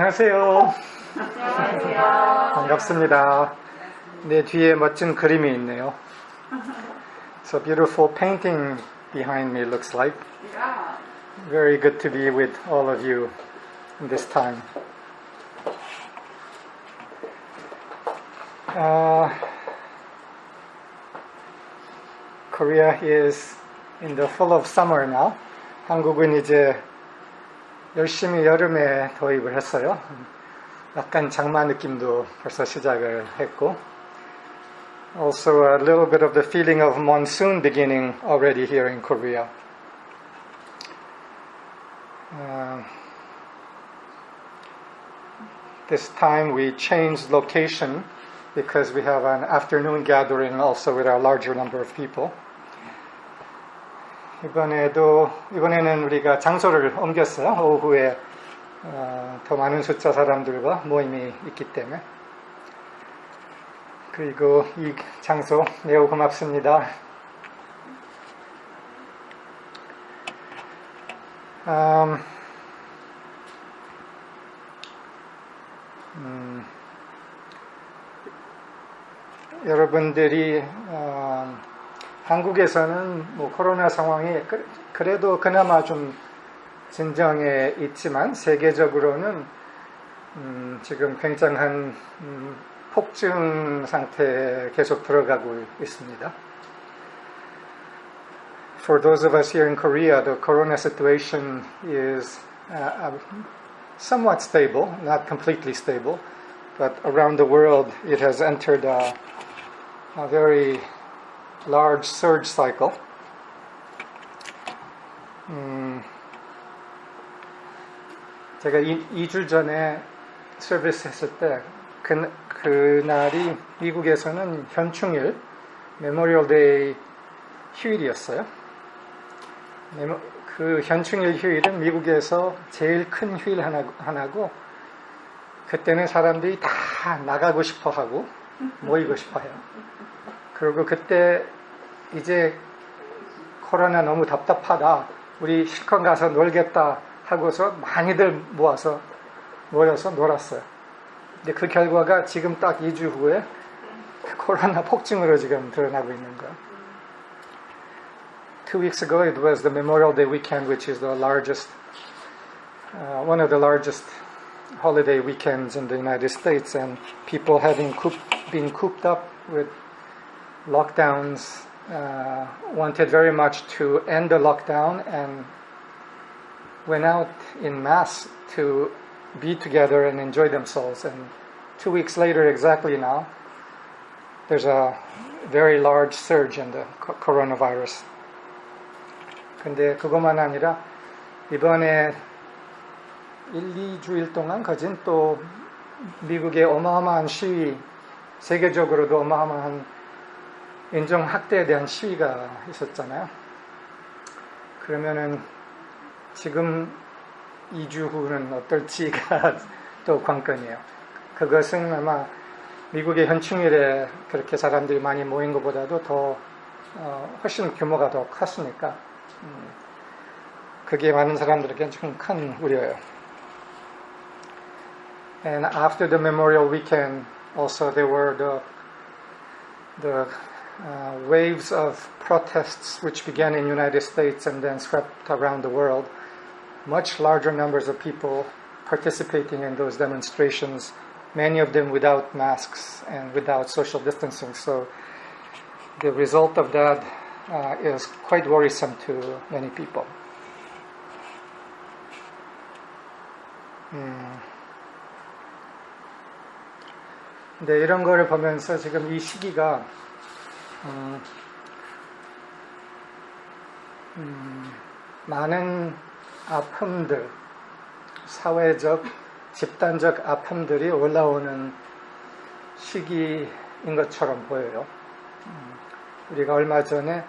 안녕하세요. 안녕하세요. 반갑습니다. 내 뒤에 멋진 그림이 있네요. It's a beautiful painting behind me, looks like. Yeah. Very good to be with all of you in this time. Korea is in the full of summer now. 한국은 이제 열심히 여름에 도입을 했어요. 약간 장마 느낌도 벌써 시작을 했고. Also a little bit of the feeling of monsoon beginning already here in Korea. This time we changed location because we have an afternoon gathering also with a larger number of people. 이번에는 우리가 장소를 옮겼어요. 오후에 더 많은 숫자 사람들과 모임이 있기 때문에. 그리고 이 장소 매우 고맙습니다. 여러분들이 한국에서는 뭐 코로나 상황이 그래도 그나마 좀 진정해 있지만 세계적으로는 지금 굉장한 폭증 상태에 계속 들어가고 있습니다. For those of us here in Korea, the corona situation is somewhat stable, not completely stable, but around the world it has entered a very large surge cycle. 제가 2주 전에 서비스 했을 때 그날이 미국에서는 현충일, 메모리얼 데이 휴일이었어요. 그 현충일 휴일은 미국에서 제일 큰 휴일 하나고 그때는 사람들이 다 나가고 싶어 하고 모이고 싶어 해요. 그리고 그때 이제 코로나 너무 답답하다. 우리 실컷 가서 놀겠다 하고서 많이들 모여서 놀았어요. 근데 그 결과가 지금 딱 2주 후에 코로나 폭증으로 지금 드러나고 있는 거예요. 2 weeks ago it was the Memorial Day weekend, which is the largest, one of the largest holiday weekends in the United States, and people having been cooped up with lockdowns wanted very much to end the lockdown and went out in mass to be together and enjoy themselves. And 2 weeks later, exactly now, there's a very large surge in the coronavirus. 근데 그것만 아니라 이번에 1-2주일 동안 거진 또 미국의 어마어마한 시위, 세계적으로도 어마어마한 인종학대에 대한 시위가 있었잖아요. 그러면은 지금 2주 후는 어떨지가 또 관건이에요. 그것은 아마 미국의 현충일에 그렇게 사람들이 많이 모인 것보다도 더 훨씬 규모가 더 컸으니까 그게 많은 사람들에게 좀 큰 우려예요. And after the Memorial Weekend, also there were the waves of protests which began in the United States and then swept around the world. Much larger numbers of people participating in those demonstrations, many of them without masks and without social distancing. So the result of that is quite worrisome to many people. 근데 이런 거를 보면서 지금 이 시기가 많은 아픔들, 사회적, 집단적 아픔들이 올라오는 시기인 것처럼 보여요. 우리가 얼마 전에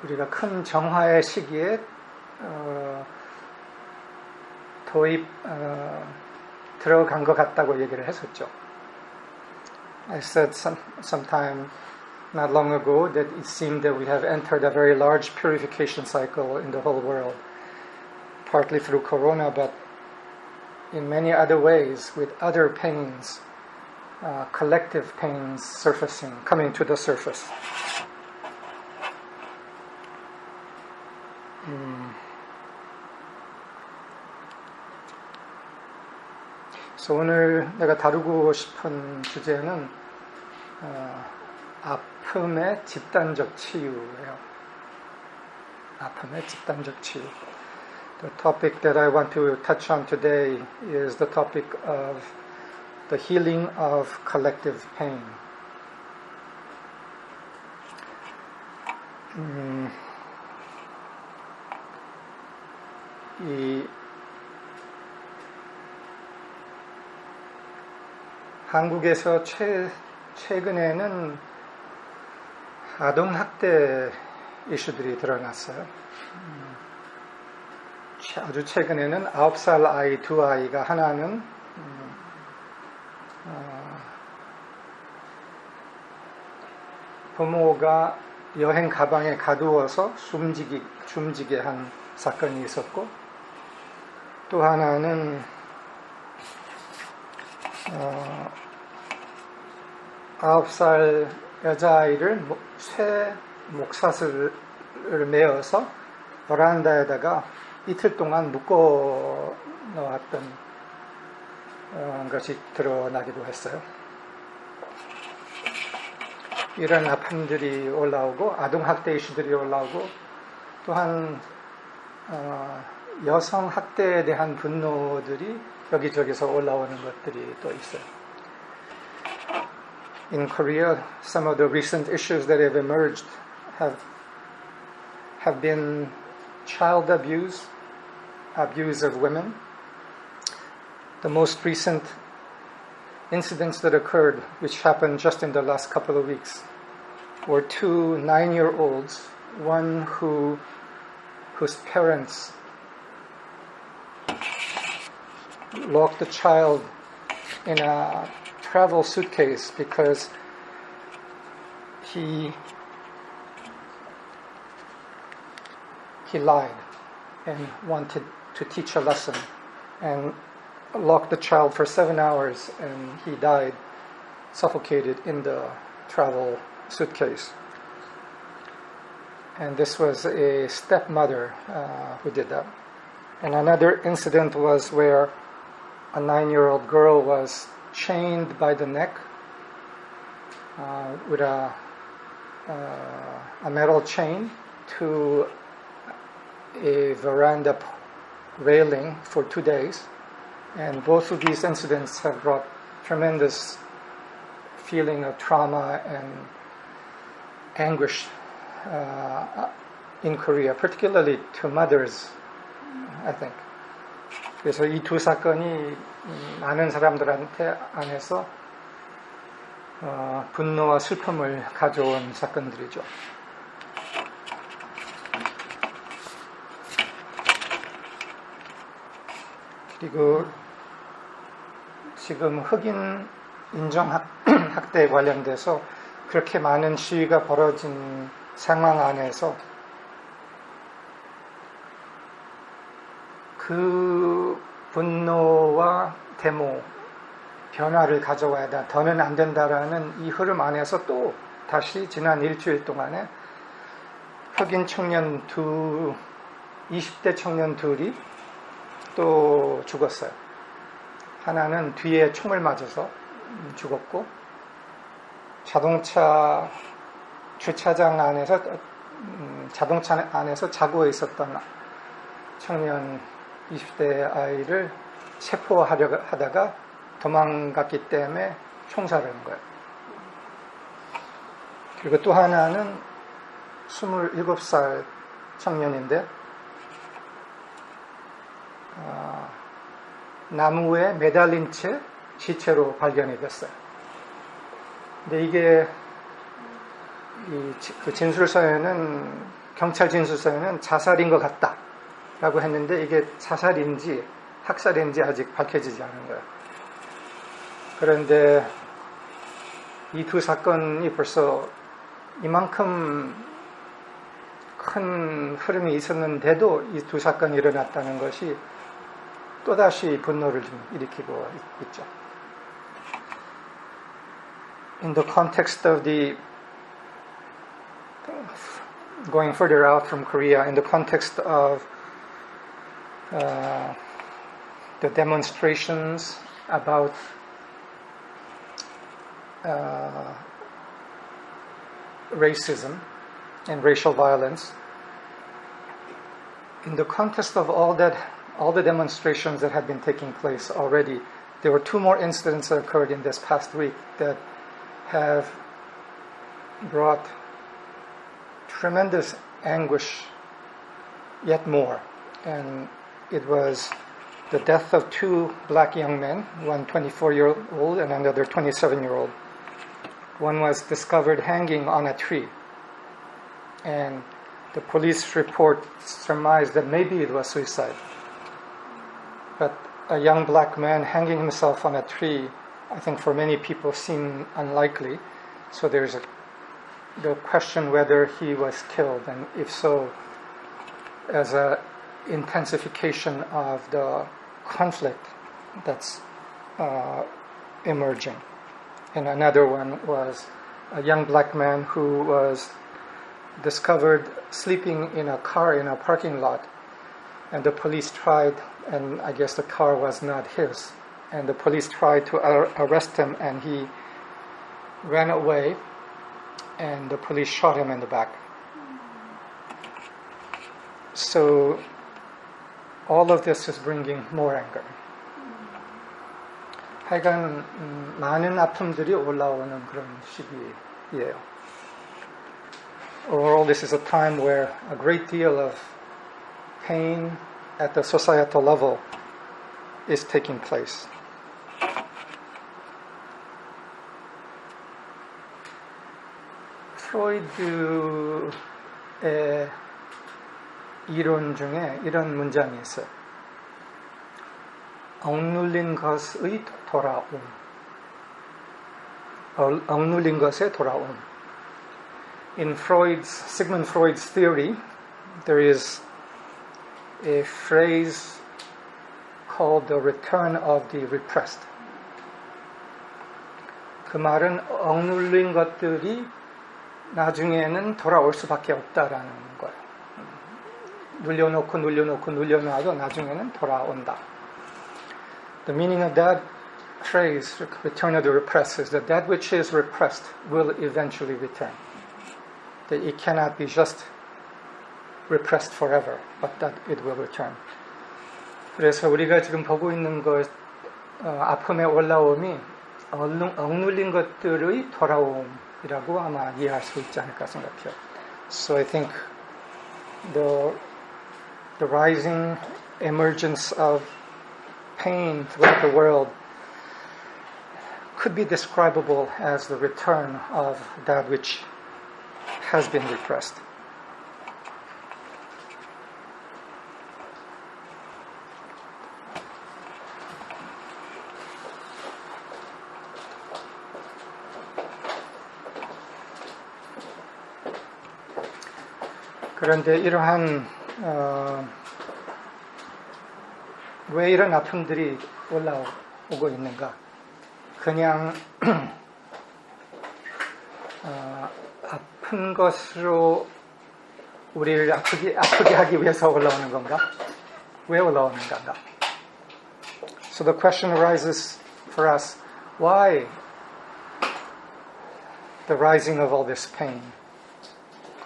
우리가 큰 정화의 시기에 들어간 것 같다고 얘기를 했었죠. I said sometime not long ago that it seemed that we have entered a very large purification cycle in the whole world, partly through corona, but in many other ways with other pains, collective pains surfacing, coming to the surface. 그래서 오늘 내가 다루고 싶은 주제는 아픔의 집단적 치유예요. 아픔의 집단적 치유. The topic that I want to touch on today is the topic of the healing of collective pain. 이 한국에서 최근에는 아동학대 이슈들이 드러났어요. 아주 최근에는 9살 아이 두 아이가 하나는 부모가 여행 가방에 가두어서 숨지게 한 사건이 있었고, 또 하나는 9살 여자아이를 쇠 목사슬을 메어서 베란다에다가 이틀 동안 묶어 놓았던 것이 드러나기도 했어요. 이런 아픔들이 올라오고, 아동학대 이슈들이 올라오고, 또한 여성학대에 대한 분노들이 여기저기서 올라오는 것들이 또 있어요. In Korea, some of the recent issues that have emerged have been child abuse of women. The most recent incidents that occurred, which happened just in the last couple of weeks, were two 9-year-olds, one whose parents locked the child in a travel suitcase because he lied and wanted to teach a lesson, and locked the child for 7 hours, and he died suffocated in the travel suitcase. And this was a stepmother who did that. And another incident was where a 9-year-old girl was chained by the neck with a metal chain to a veranda railing for 2 days. And both of these incidents have brought tremendous feeling of trauma and anguish in Korea, particularly to mothers, I think. 그래서 이 두 사건이 많은 사람들한테 안에서 분노와 슬픔을 가져온 사건들이죠. 그리고 지금 흑인 인종학대에 관련돼서 그렇게 많은 시위가 벌어진 상황 안에서 그 분노와 데모, 변화를 가져와야 한다, 더는 안 된다라는 이 흐름 안에서 또 다시 지난 일주일 동안에 흑인 청년 20대 청년 둘이 또 죽었어요. 하나는 뒤에 총을 맞아서 죽었고, 자동차 주차장 안에서 자동차 안에서 자고 있었던 청년 20대 아이를 체포하려 하다가 도망갔기 때문에 총살한 거예요. 그리고 또 하나는 27살 청년인데 나무에 매달린 채 시체로 발견이 됐어요. 근데 이게 그 진술서에는, 경찰 진술서에는 자살인 것 같다 라고 했는데, 이게 자살인지 학살인지 아직 밝혀지지 않은 거예요. 그런데 이 두 사건이 벌써 이만큼 큰 흐름이 있었는데도 이 두 사건이 일어났다는 것이 또다시 분노를 좀 일으키고 있죠. In the context of the going further out from Korea, in the context of the demonstrations about racism and racial violence, in the context of all the demonstrations that had been taking place already, there were two more incidents that occurred in this past week that have brought tremendous anguish yet more. And it was the death of two black young men, one 24-year-old and another 27-year-old. One was discovered hanging on a tree. And the police report surmised that maybe it was suicide. But a young black man hanging himself on a tree, I think for many people seemed unlikely. So there's the question whether he was killed, and if so, as an intensification of the conflict that's emerging. And another one was a young black man who was discovered sleeping in a car in a parking lot, and the police tried, and I guess the car was not his, and the police tried to arrest him, and he ran away, and the police shot him in the back. So all of this is bringing more anger. 하여간 많은 아픔들이 올라오는 그런 시기예요. Overall, this is a time where a great deal of pain at the societal level is taking place. 프로이드의 이론 중에 이런 문장이 있어요. 억눌린 것의 돌아옴. 억눌린 것의 돌아옴. In Sigmund Freud's theory, there is a phrase called the return of the repressed. 그 말은 억눌린 것들이 나중에는 돌아올 수밖에 없다라는 거예요. 눌려놔도 나중에는 돌아온다. The meaning of that phrase, return of the repressed, is that which is repressed will eventually return. That it cannot be just repressed forever, but that it will return. 그래서 우리가 지금 보고 있는 것, 아픔의 올라옴이 억눌린 것들의 돌아옴이라고 아마 이해할 수 있지 않을까 생각해요. So I think the rising emergence of pain throughout the world could be describable as the return of that which has been repressed. 그런데 이러한 왜 이런 아픔들이 올라오고 있는가? 그냥 아픈 것으로 우리를 아프게 하기 위해서 올라오는 건가? 왜 올라오는 건가? So the question arises for us, why the rising of all this pain?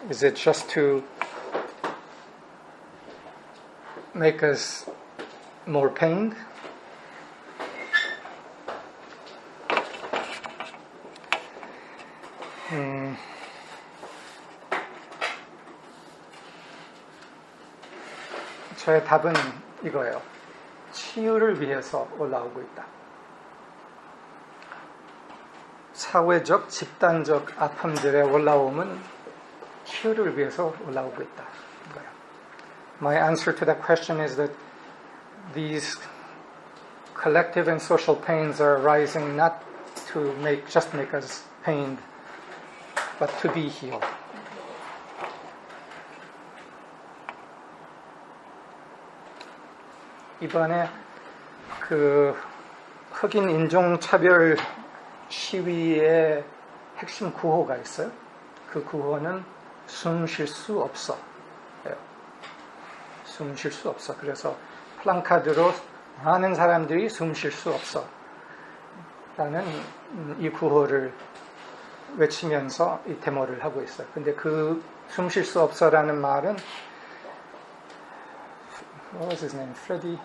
Is it just to make us more pained? 저의 답은 이거예요. 치유를 위해서 올라오고 있다. 사회적, 집단적 아픔들의 올라옴은 치유를 위해서 올라오고 있다. My answer to that question is that these collective and social pains are arising not to make us pained, but to be healed. 이번에 그 흑인 인종차별 시위의 핵심 구호가 있어요. 그 구호는 숨 쉴 수 없어. 숨 쉴 수 없어. 그래서 플랜카드로 많은 사람들이 숨 쉴 수 없어 라는 이 구호를 외치면서 이 데모를 하고 있어요. 근데 그 숨 쉴 수 없어 라는 말은 What was his name? Freddie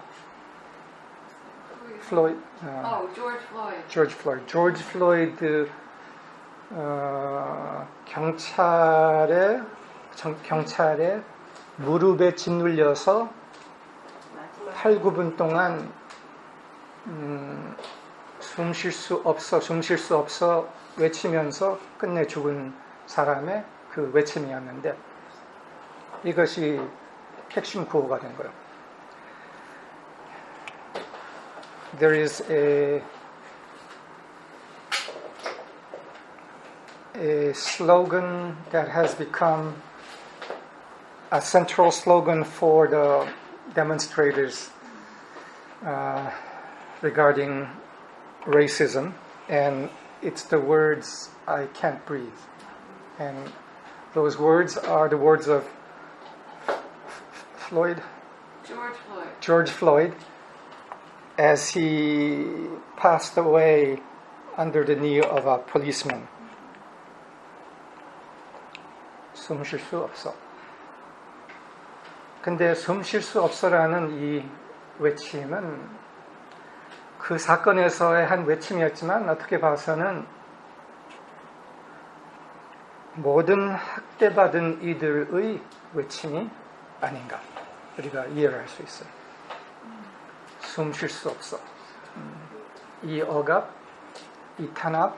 Floyd? George Floyd. George Floyd. George Floyd 경찰에 무릎에 짓눌려서 8, 9분 동안 숨 쉴 수 없어 외치면서 끝내 죽은 사람의 그 외침이었는데 이것이 핵심 구호가 된 거예요. There is a slogan that has become a central slogan for the demonstrators regarding racism, and it's the words "I can't breathe," and those words are the words of George Floyd, as he passed away under the knee of a policeman. 숨 쉴 수 없어. 근데 숨 쉴 수 없어라는 이 외침은 그 사건에서의 한 외침이었지만 어떻게 봐서는 모든 학대받은 이들의 외침이 아닌가 우리가 이해를 할 수 있어요. 숨 쉴 수 없어. 이 억압, 이 탄압,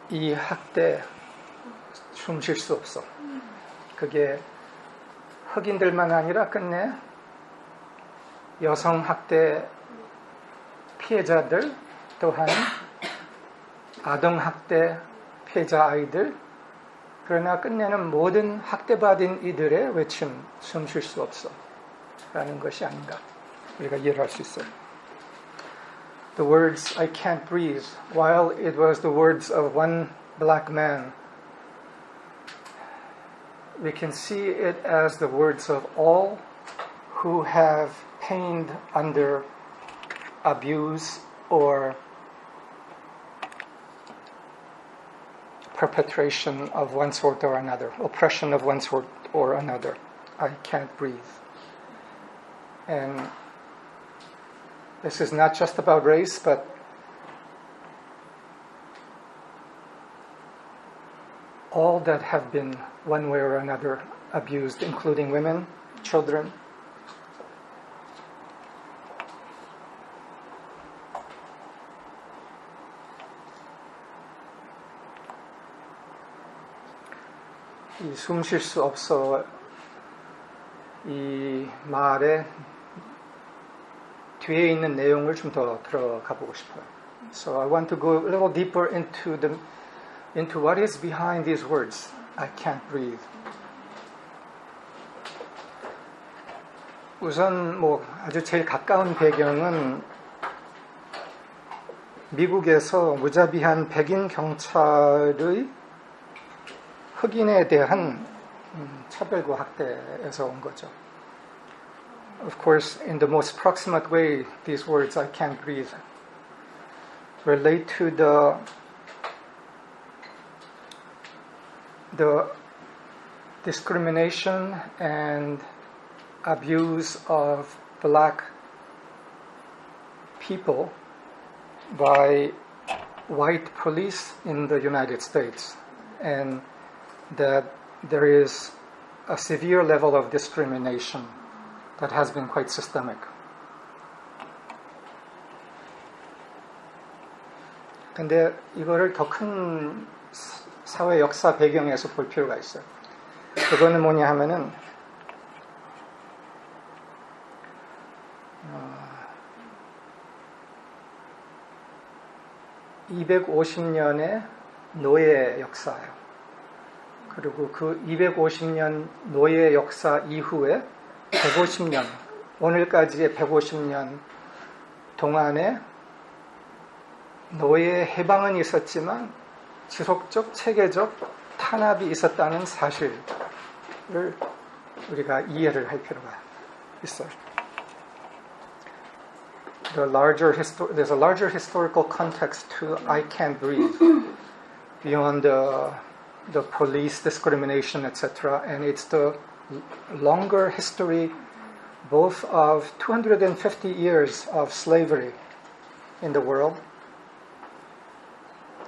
이 학대 숨 쉴 수 없어. 그게 흑인들만 아니라 끝내 여성 학대 피해자들 또한 아동 학대 피해자 아이들 그러나 끝내는 모든 학대받은 이들의 외침 숨 쉴 수 없어 라는 것이 아닌가 우리가 이해를 할 수 있어요. The words I can't breathe, while it was the words of one black man, we can see it as the words of all who have pained under abuse or perpetration of one sort or another, oppression of one sort or another. I can't breathe. And this is not just about race, but all that have been one way or another abused, including women, children. 이 숨 쉴 수 없어 이 말에 뒤에 있는 내용을 좀 더 들어가 보고 싶어요. So I want to go a little deeper into what is behind these words. I can't breathe. 우선 아주 제일 가까운 배경은 미국에서 무자비한 백인 경찰의 흑인에 대한 차별과 학대에서 온 거죠. Of course, in the most proximate way, these words, I can't breathe, relate to the discrimination and abuse of black people by white police in the United States, and that there is a severe level of discrimination that has been quite systemic. 근데 이거를 더 큰 사회 역사 배경에서 볼 필요가 있어요. 그거는 뭐냐 하면은 250년의 노예 역사예요. 그리고 그 250년 노예 역사 이후에 150년 오늘까지의 150년 동안에 노예 해방은 있었지만 지속적 체계적 탄압이 있었다는 사실을 우리가 이해를 할 필요가 있어요. There's a larger historical context to I Can't Breathe beyond the police discrimination, etc. And it's the longer history both of 250 years of slavery in the world.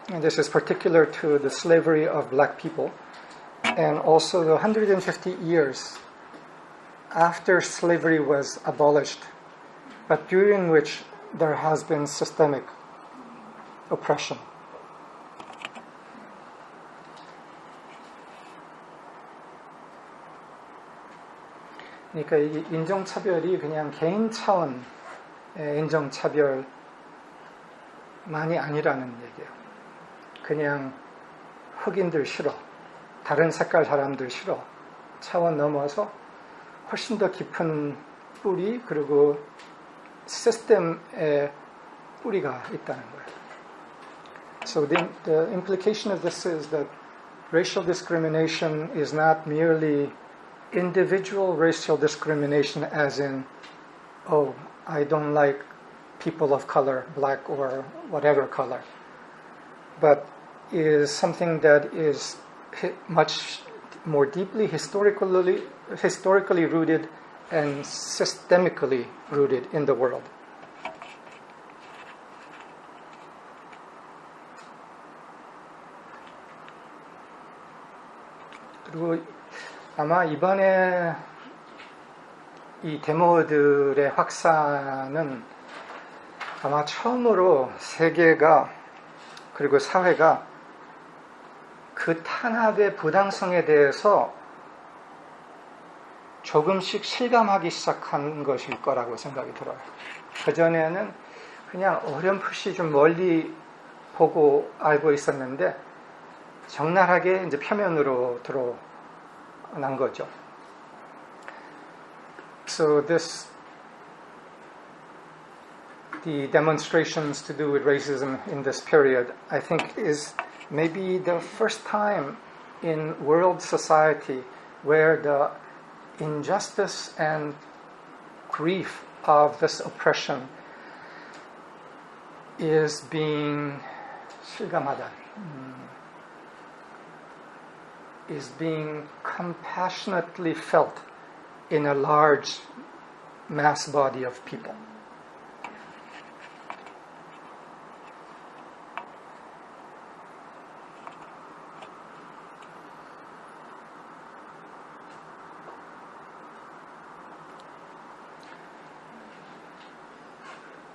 And this is particular to the slavery of black people. And also the 150 years after slavery was abolished, but during which there has been systemic oppression. 그러니까 이 인종차별이 그냥 개인 차원의 인종차별만이 아니라는 얘기예요. 그냥 흑인들 싫어, 다른 색깔 사람들 싫어 차원 넘어서 훨씬 더 깊은 뿌리 그리고 시스템의 뿌리가 있다는 거예요. So the implication of this is that racial discrimination is not merely individual racial discrimination as in, oh, I don't like people of color, black or whatever color, but is something that is much more deeply historically rooted and systemically rooted in the world. 그리고 아마 이번에 이 데모들의 확산은 아마 처음으로 세계가 그리고 사회가 그 탄압의 부당성에 대해서 조금씩 실감하기 시작한 것일 거라고 생각이 들어요. 그전에는 그냥 어렴풋이 좀 멀리 보고 알고 있었는데 적나라하게 이제 표면으로 드러난 거죠. So the demonstrations to do with racism in this period, I think, is maybe the first time in world society where the injustice and grief of this oppression is being 실감하다, is being compassionately felt in a large mass body of people.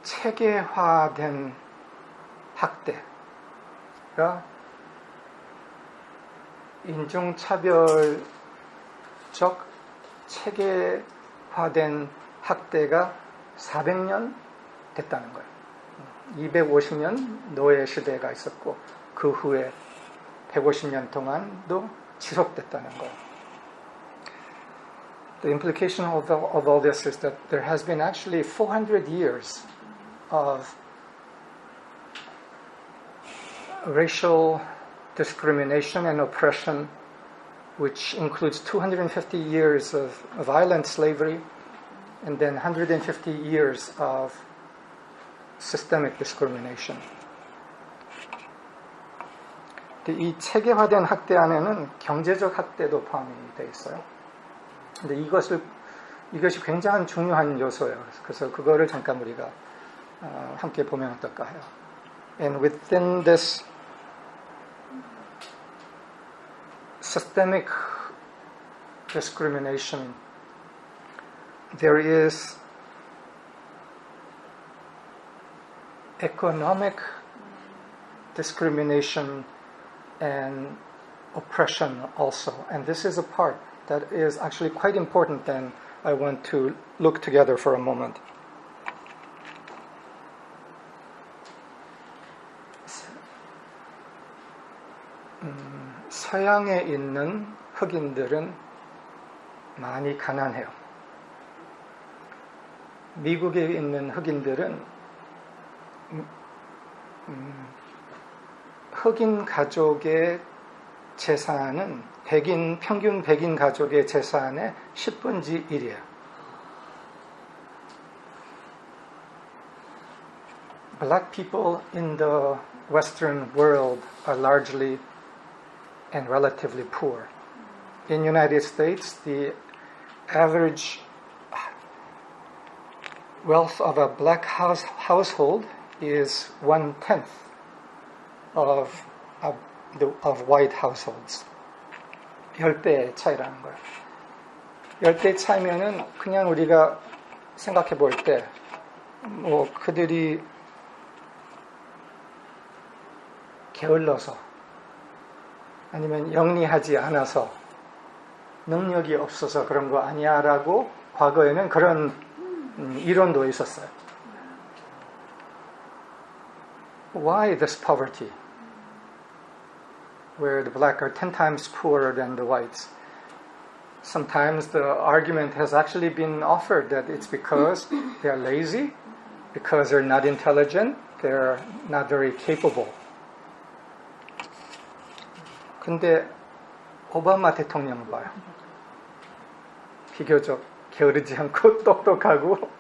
체계화된 학대가 인종차별적 체계화된 학대가 400년 됐다는 거예요. 250년 노예 시대가 있었고 그 후에 150년 동안도 지속됐다는 거예요. The implication of all this is that there has been actually 400 years of racial discrimination and oppression, which includes 250 years of violent slavery and then 150 years of systemic discrimination. 이 체계화된 학대 안에는 경제적 학대도 포함이 되어 있어요. 근데 이것이 굉장히 중요한 요소예요. 그래서 그거를 잠깐 우리가 함께 보면 어떨까 해요. And within this systemic discrimination, there is economic discrimination and oppression also. And this is a part that is actually quite important and I want to look together for a moment. 서양에 있는 흑인들은 많이 가난해요. 미국에 있는 흑인들은 흑인 가족의 재산은 평균 백인 가족의 재산의 10분의 1이에요. Black people in the Western world are largely and relatively poor. In United States, the average wealth of a black household is 1/10 of white households. 10배 차이라는 거예요. 10배 차이면은 그냥 우리가 생각해 볼 때, 그들이 게을러서 아니면 영리하지 않아서 능력이 없어서 그런 거 아니야 라고 과거에는 그런 이론도 있었어요. Why this poverty? Where the black are 10 times poorer than the whites. Sometimes the argument has actually been offered that it's because they're lazy, because they're not intelligent, they're not very capable. 근데 오바마 대통령을 봐요. 비교적 게으르지 않고 똑똑하고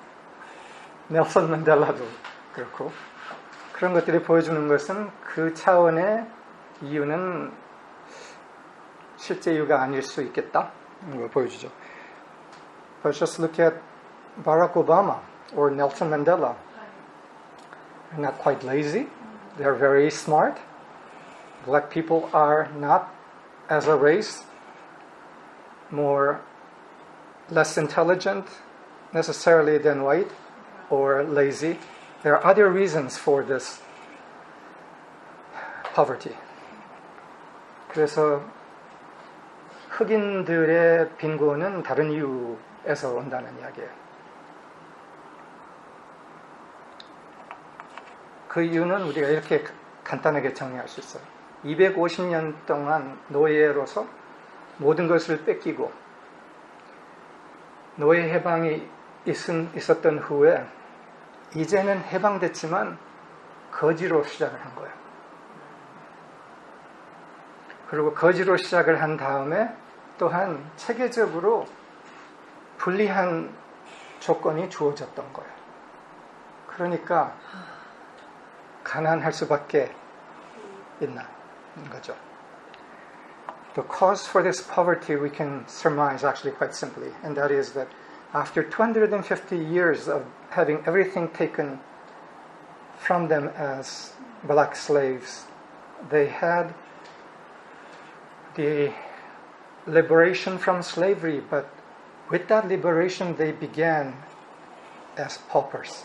넬슨 만델라도 그렇고 그런 것들이 보여주는 것은 그 차원의 이유는 실제 이유가 아닐 수 있겠다. 이런 걸 보여주죠. But just look at Barack Obama or Nelson Mandela. They're not quite lazy. They're very smart. Black people are not, as a race, less intelligent necessarily than white or lazy. There are other reasons for this poverty. 그래서 흑인들의 빈곤은 다른 이유에서 온다는 이야기예요. 그 이유는 우리가 이렇게 간단하게 정리할 수 있어요. 250년 동안 노예로서 모든 것을 뺏기고 노예 해방이 있었던 후에 이제는 해방됐지만 거지로 시작을 한 거예요. 그리고 거지로 시작을 한 다음에 또한 체계적으로 불리한 조건이 주어졌던 거예요. 그러니까 가난할 수밖에 있는 거죠. The cause for this poverty we can surmise actually quite simply, and that is that after 250 years of having everything taken from them as black slaves, they had the liberation from slavery, but with that liberation they began as paupers,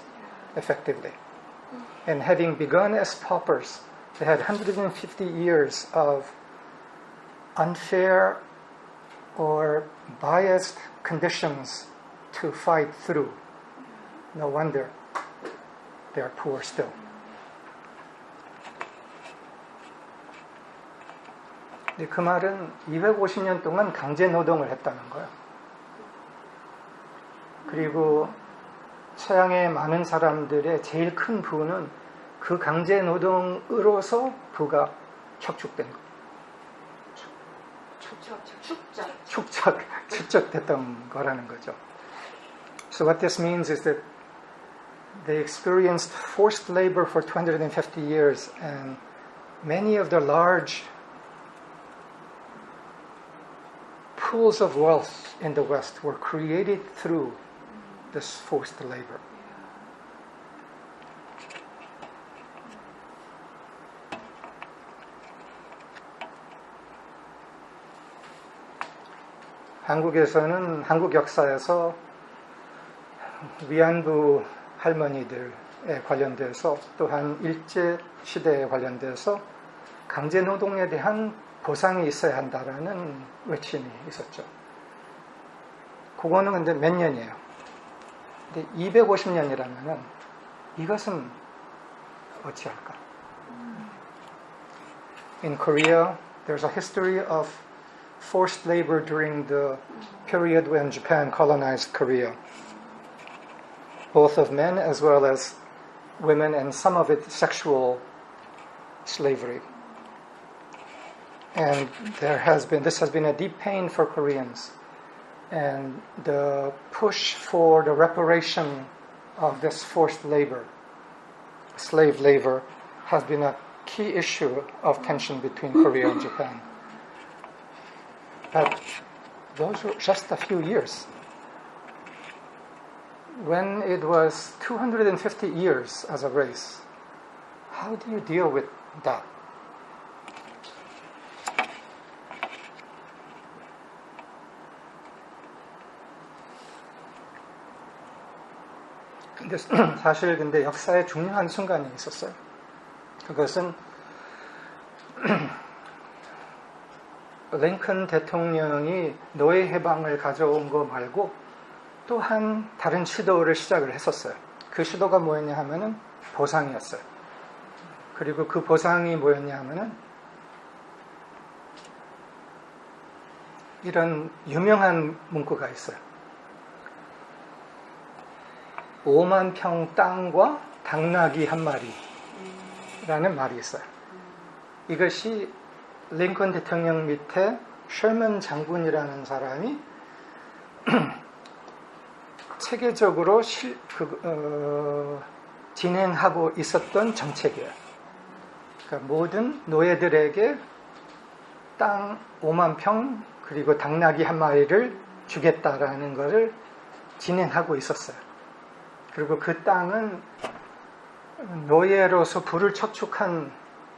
effectively. And having begun as paupers, they had 150 years of unfair or biased conditions to fight through. No wonder they are poor still. 그 말은 250년 동안 강제 노동을 했다는 거예요. 그리고 서양의 많은 사람들의 제일 큰 부는 그 강제 노동으로서 부가 척축된 거예요. 축적됐던 거라는 거죠. So what this means is that they experienced forced labor for 250 years, and many of the large pools of wealth in the West were created through this forced labor. 한국에서는 한국 역사에서 위안부 할머니들에 관련돼서 또한 일제 시대에 관련돼서 강제 노동에 대한 보상이 있어야 한다라는 외침이 있었죠. 그거는 근데 몇 년이에요. 근데 250년이라면은 이것은 어찌할까? In Korea, there's a history of forced labor during the period when Japan colonized Korea. both of men as well as women, and some of it sexual slavery. And this has been a deep pain for Koreans. And the push for the reparation of this forced labor, slave labor, has been a key issue of tension between Korea and Japan. But those were just a few years. When it was 250 years as a race, how do you deal with that? 사실 근데 역사에 중요한 순간이 있었어요. 그것은 링컨 대통령이 노예 해방을 가져온 거 말고 또한 다른 시도를 시작을 했었어요. 그 시도가 뭐였냐 하면은 보상이었어요. 그리고 그 보상이 뭐였냐 하면은 이런 유명한 문구가 있어요. 5만 평 땅과 당나귀 한 마리라는 말이 있어요. 이것이 링컨 대통령 밑에 셜먼 장군이라는 사람이 체계적으로 진행하고 있었던 정책이에요. 그러니까 모든 노예들에게 땅 5만 평 그리고 당나귀 한 마리를 주겠다라는 것을 진행하고 있었어요. 그리고 그 땅은 노예로서 부를 척축한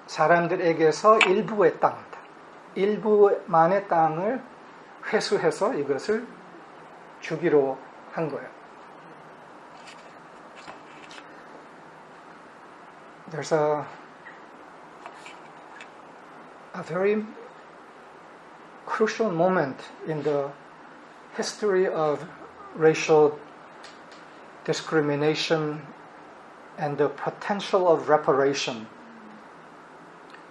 사람들에게서 일부의 땅입니다. 일부만의 땅을 회수해서 이것을 주기로 한 거예요. There's a very crucial moment in the history of racial discrimination and the potential of reparation,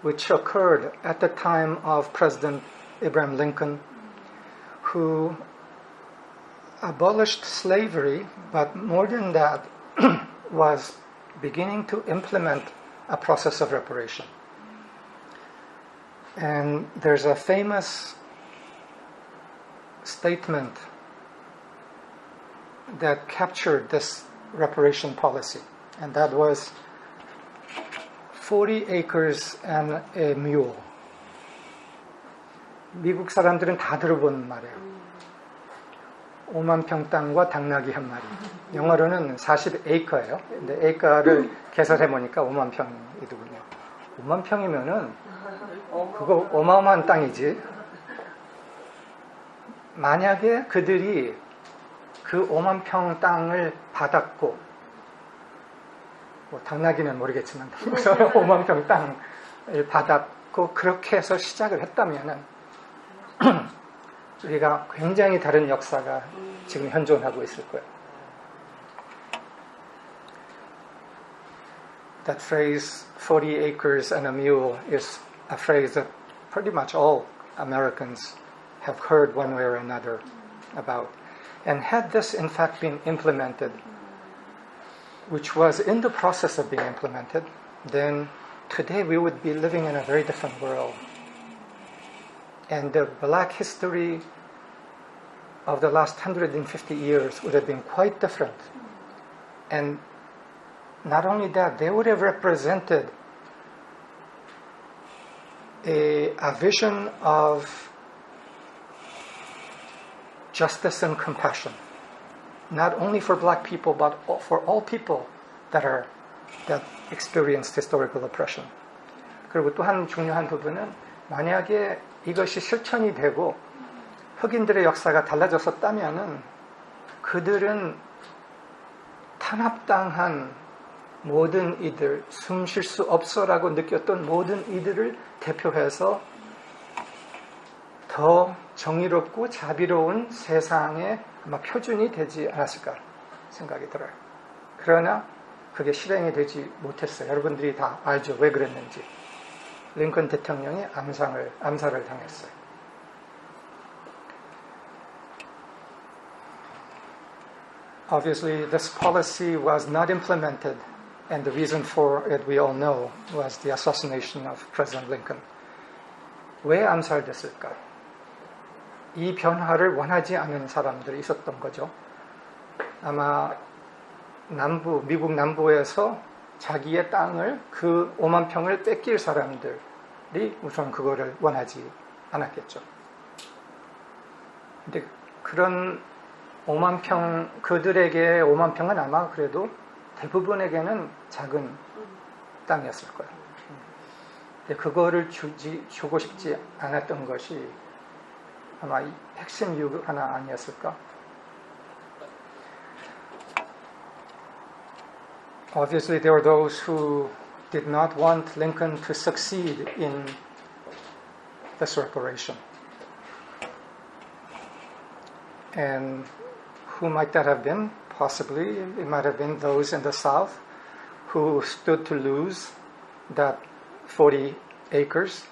which occurred at the time of President Abraham Lincoln, who abolished slavery, but more than that, was beginning to implement a process of reparation. And there's a famous statement that captured this reparation policy, and that was 40 acres and a mule. 미국 사람들은 다 들어본 말이에요. 5만 평 땅과 당나귀 한 마리. 영어로는 40에이커예요. 근데 에이커를 계산해보니까 5만 평이더군요. 5만 평이면은 그거 어마어마한 땅이지. 만약에 그들이 그 5만 평 땅을 받았고, 뭐 당나귀는 모르겠지만 5만 평 땅을 받았고 그렇게 해서 시작을 했다면은 우리가 굉장히 다른 역사가 지금 현존하고 있을 거예요. That phrase, 40 acres and a mule, is a phrase that pretty much all Americans have heard one way or another about. And had this in fact been implemented, which was in the process of being implemented, then today we would be living in a very different world. And the black history of the last 150 years would have been quite different. And not only that, they would have represented a vision of justice and compassion, not only for black people, but for all people that experienced historical oppression. 그리고 또 한 중요한 부분은 만약에 이것이 실천이 되고 흑인들의 역사가 달라졌었다면은 그들은 탄압당한 모든 이들, 숨 쉴 수 없어라고 느꼈던 모든 이들을 대표해서 더 정의롭고 자비로운 세상의 아마 표준이 되지 않았을까 생각이 들어요. 그러나 그게 실행이 되지 못했어요. 여러분들이 다 알죠. 왜 그랬는지. 링컨 대통령이 암살을 당했어요. obviously this policy was not implemented, and the reason for it we all know was the assassination of President Lincoln. 왜 암살됐을까? 이 변화를 원하지 않은 사람들이 있었던 거죠. 아마 미국 남부에서 자기의 땅을 그 5만 평을 뺏길 사람들이 우선 그거를 원하지 않았겠죠. 근데 그런 5만 평, 그들에게 5만 평은 아마 그래도 대부분에게는 작은 땅이었을 거예요. 근데 그거를 주고 싶지 않았던 것이 아마 이 핵심 이유 하나 아니었을까? Obviously, there were those who did not want Lincoln to succeed in this reparation. And who might that have been? Possibly, it might have been those in the South who stood to lose that 40 acres.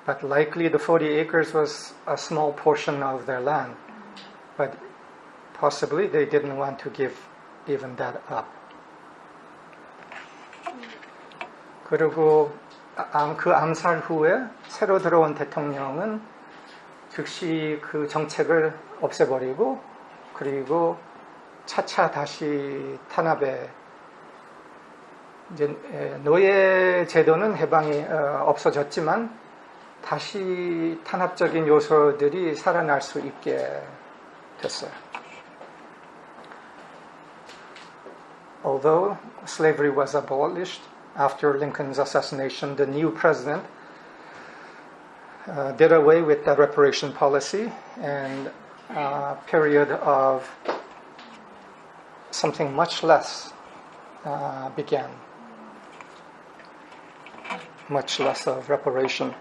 But likely the 40 acres was a small portion of their land. But possibly they didn't want to give even that up. 그리고 그 암살 후에 새로 들어온 대통령은 즉시 그 정책을 없애버리고 그리고 차차 다시 탄압에 이제 노예 제도는 해방이 없어졌지만 다시 탄압적인 요소들이 살아날 수 있게 됐어요. Although slavery was abolished after Lincoln's assassination, the new president did away with that reparation policy, and a period of something much less began. Much less of reparation.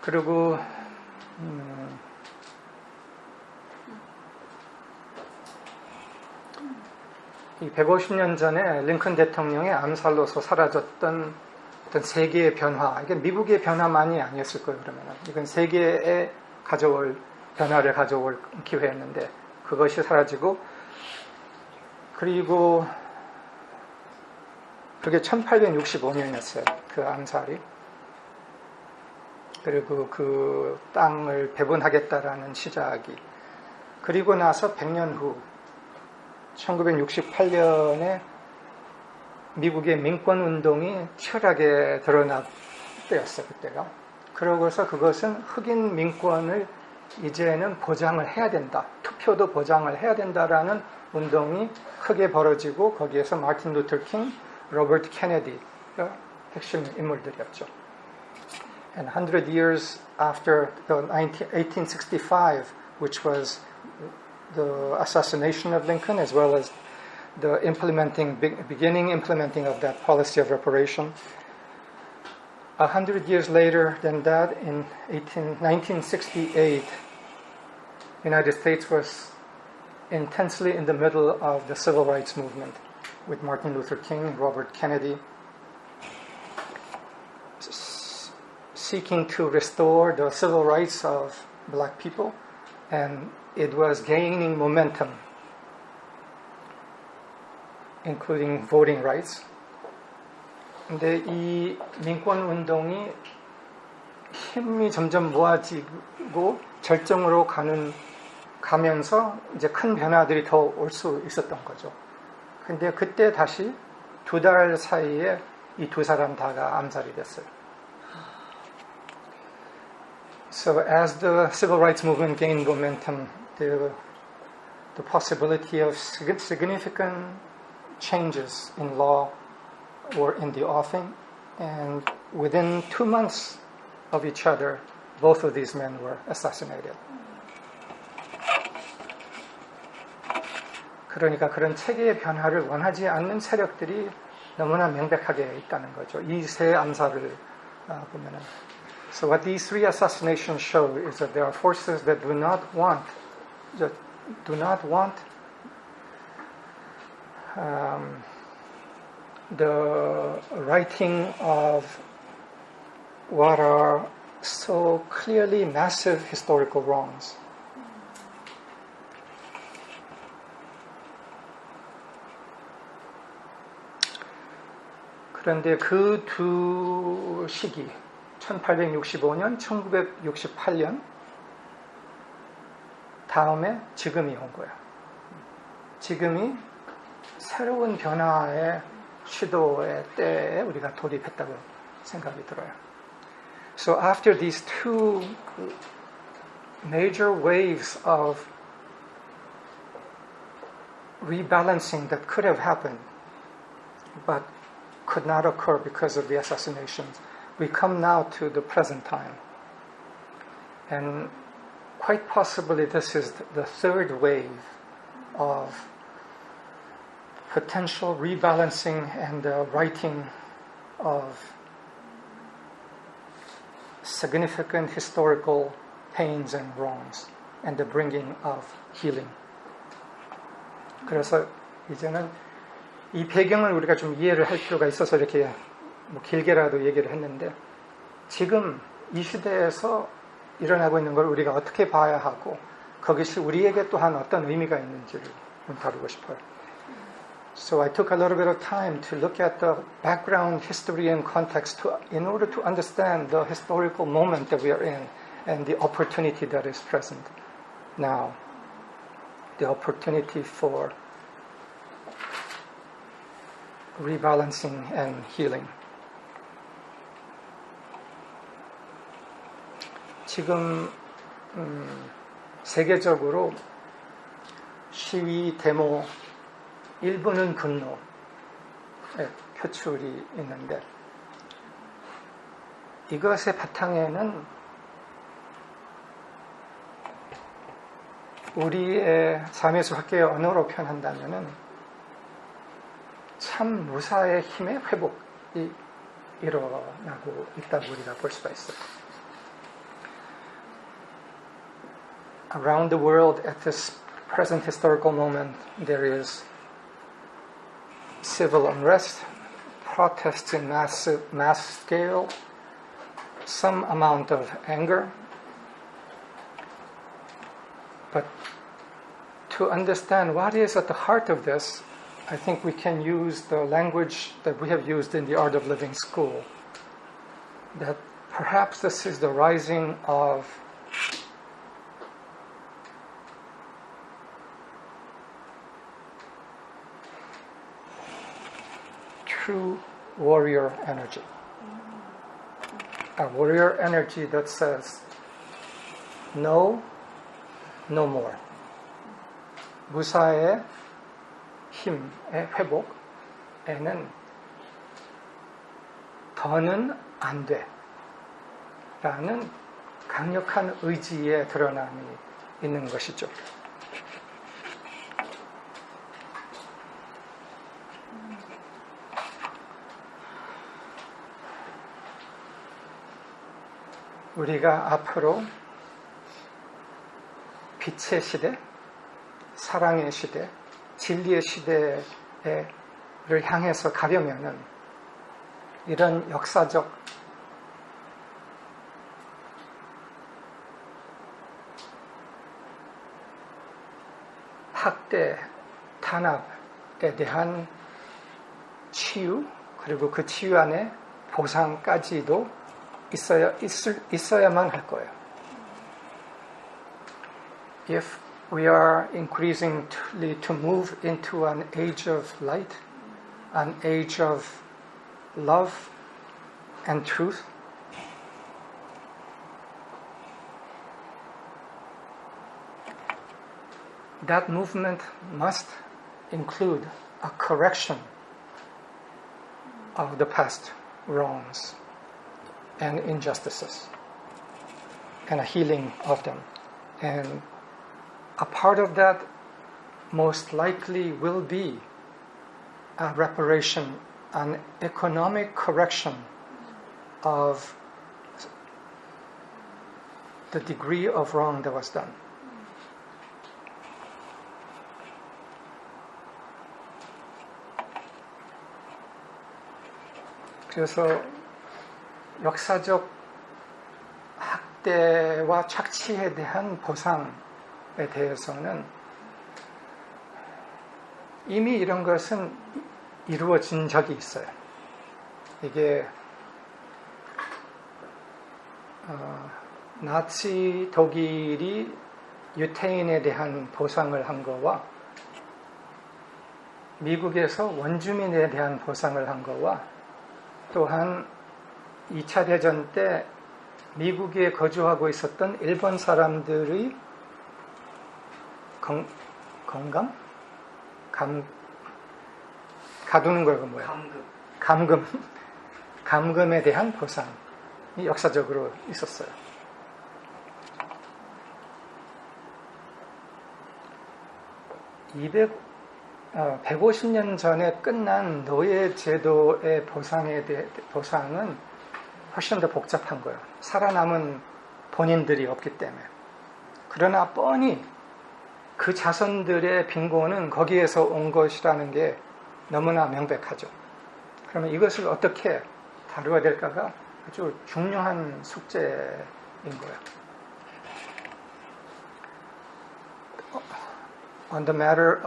그리고 이 150년 전에 링컨 대통령의 암살로서 사라졌던 어떤 세계의 변화, 이게 미국의 변화만이 아니었을 거예요. 그러면은 이건 세계에 변화를 가져올 기회였는데 그것이 사라지고, 그리고 그게 1865년이었어요. 그 암살이. 그리고 그 땅을 배분하겠다라는 시작이. 그리고 나서 100년 후 1968년에 미국의 민권운동이 치열하게 드러날 때였어요. 그때가. 그러고서 그것은 흑인 민권을 이제는 보장을 해야 된다. 투표도 보장을 해야 된다라는 운동이 크게 벌어지고, 거기에서 마틴 루터 킹, 로버트 케네디가 핵심 인물들이었죠. And 100 years after the 1865, which was the assassination of Lincoln, as well as the beginning implementing of that policy of reparation, 100 years later than that, in 1968, the United States was intensely in the middle of the civil rights movement with Martin Luther King and Robert Kennedy, seeking to restore the civil rights of black people, and it was gaining momentum, including voting rights. 근데 이 민권 운동이 힘이 점점 모아지고 절정으로 가면서 이제 큰 변화들이 더 올 수 있었던 거죠. 근데 그때 다시 2달 사이에 이 두 사람 다가 암살이 됐어요. So as the civil rights movement gained momentum, the possibility of significant changes in law were in the offing, and within 2 months of each other, both of these men were assassinated. 그러니까 그런 체계의 변화를 원하지 않는 세력들이 너무나 명백하게 있다는 거죠. 이 세 암살을 보면은. So what these three assassinations show is that there are forces that do not want the righting of what are so clearly massive historical wrongs. 그런데 그 두 시기, 1865년, 1968년 다음에 지금이 온 거예요. 지금이 새로운 변화의 시도의 때에 우리가 돌입했다고 생각이 들어요. So after these two major waves of rebalancing that could have happened, but could not occur because of the assassinations, we come now to the present time. And quite possibly this is the third wave of potential rebalancing and righting of significant historical pains and wrongs and the bringing of healing. 그래서 이제는 이 배경을 우리가 좀 이해를 할 필요가 있어서 이렇게 뭐 길게라도 얘기를 했는데 지금 이 시대에서 일어나고 있는 걸 우리가 어떻게 봐야 하고 그것이 우리에게 또한 어떤 의미가 있는지를 좀 다루고 싶어요. So I took a little bit of time to look at the background history and context in order to understand the historical moment that we are in and the opportunity that is present now. The opportunity for rebalancing and healing. 지금 세계적으로 시위, 데모, 일부는 분노의 표출이 있는데 이것의 바탕에는 우리의 삶에서 학계의 언어로 표현한다면은 참 무사의 힘의 회복이 일어나고 있다고 우리가 볼 수가 있어요. Around the world at this present historical moment, there is civil unrest, protests in mass scale, some amount of anger. But to understand what is at the heart of this, I think we can use the language that we have used in the Art of Living School. That perhaps this is the rising of true warrior energy. A warrior energy that says, no, no more. 무사의 힘의 회복에는 더는 안 돼. 라는 강력한 의지의 드러남이 있는 것이죠. 우리가 앞으로 빛의 시대, 사랑의 시대, 진리의 시대를 향해서 가려면은 이런 역사적 학대, 탄압에 대한 치유, 그리고 그 치유 안에 보상까지도 있어야만 할 거예요. If we are increasingly to move into an age of light, an age of love and truth, that movement must include a correction of the past wrongs and injustices and a healing of them. And a part of that most likely will be a reparation, an economic correction of the degree of wrong that was done. 그래서 역사적 학대와 착취에 대한 보상에 대해서는 이미 이런 것은 이루어진 적이 있어요. 이게 나치 독일이 유태인에 대한 보상을 한 거와 미국에서 원주민에 대한 보상을 한 거와 또한 2차 대전 때 미국에 거주하고 있었던 일본 사람들의 건강? 가두는 거가 뭐야? 감금에 대한 보상이 역사적으로 있었어요. 150년 전에 끝난 노예 제도의 보상은 훨씬 더 복잡한 거예요. 살아남은 본인들이 없기 때문에. 그러나 뻔히 그 자손들의 빈곤은 거기에서 온 것이라는 게 너무나 명백하죠. 그러면 이것을 어떻게 다루어야 될까가 아주 중요한 숙제인 거예요. In the matter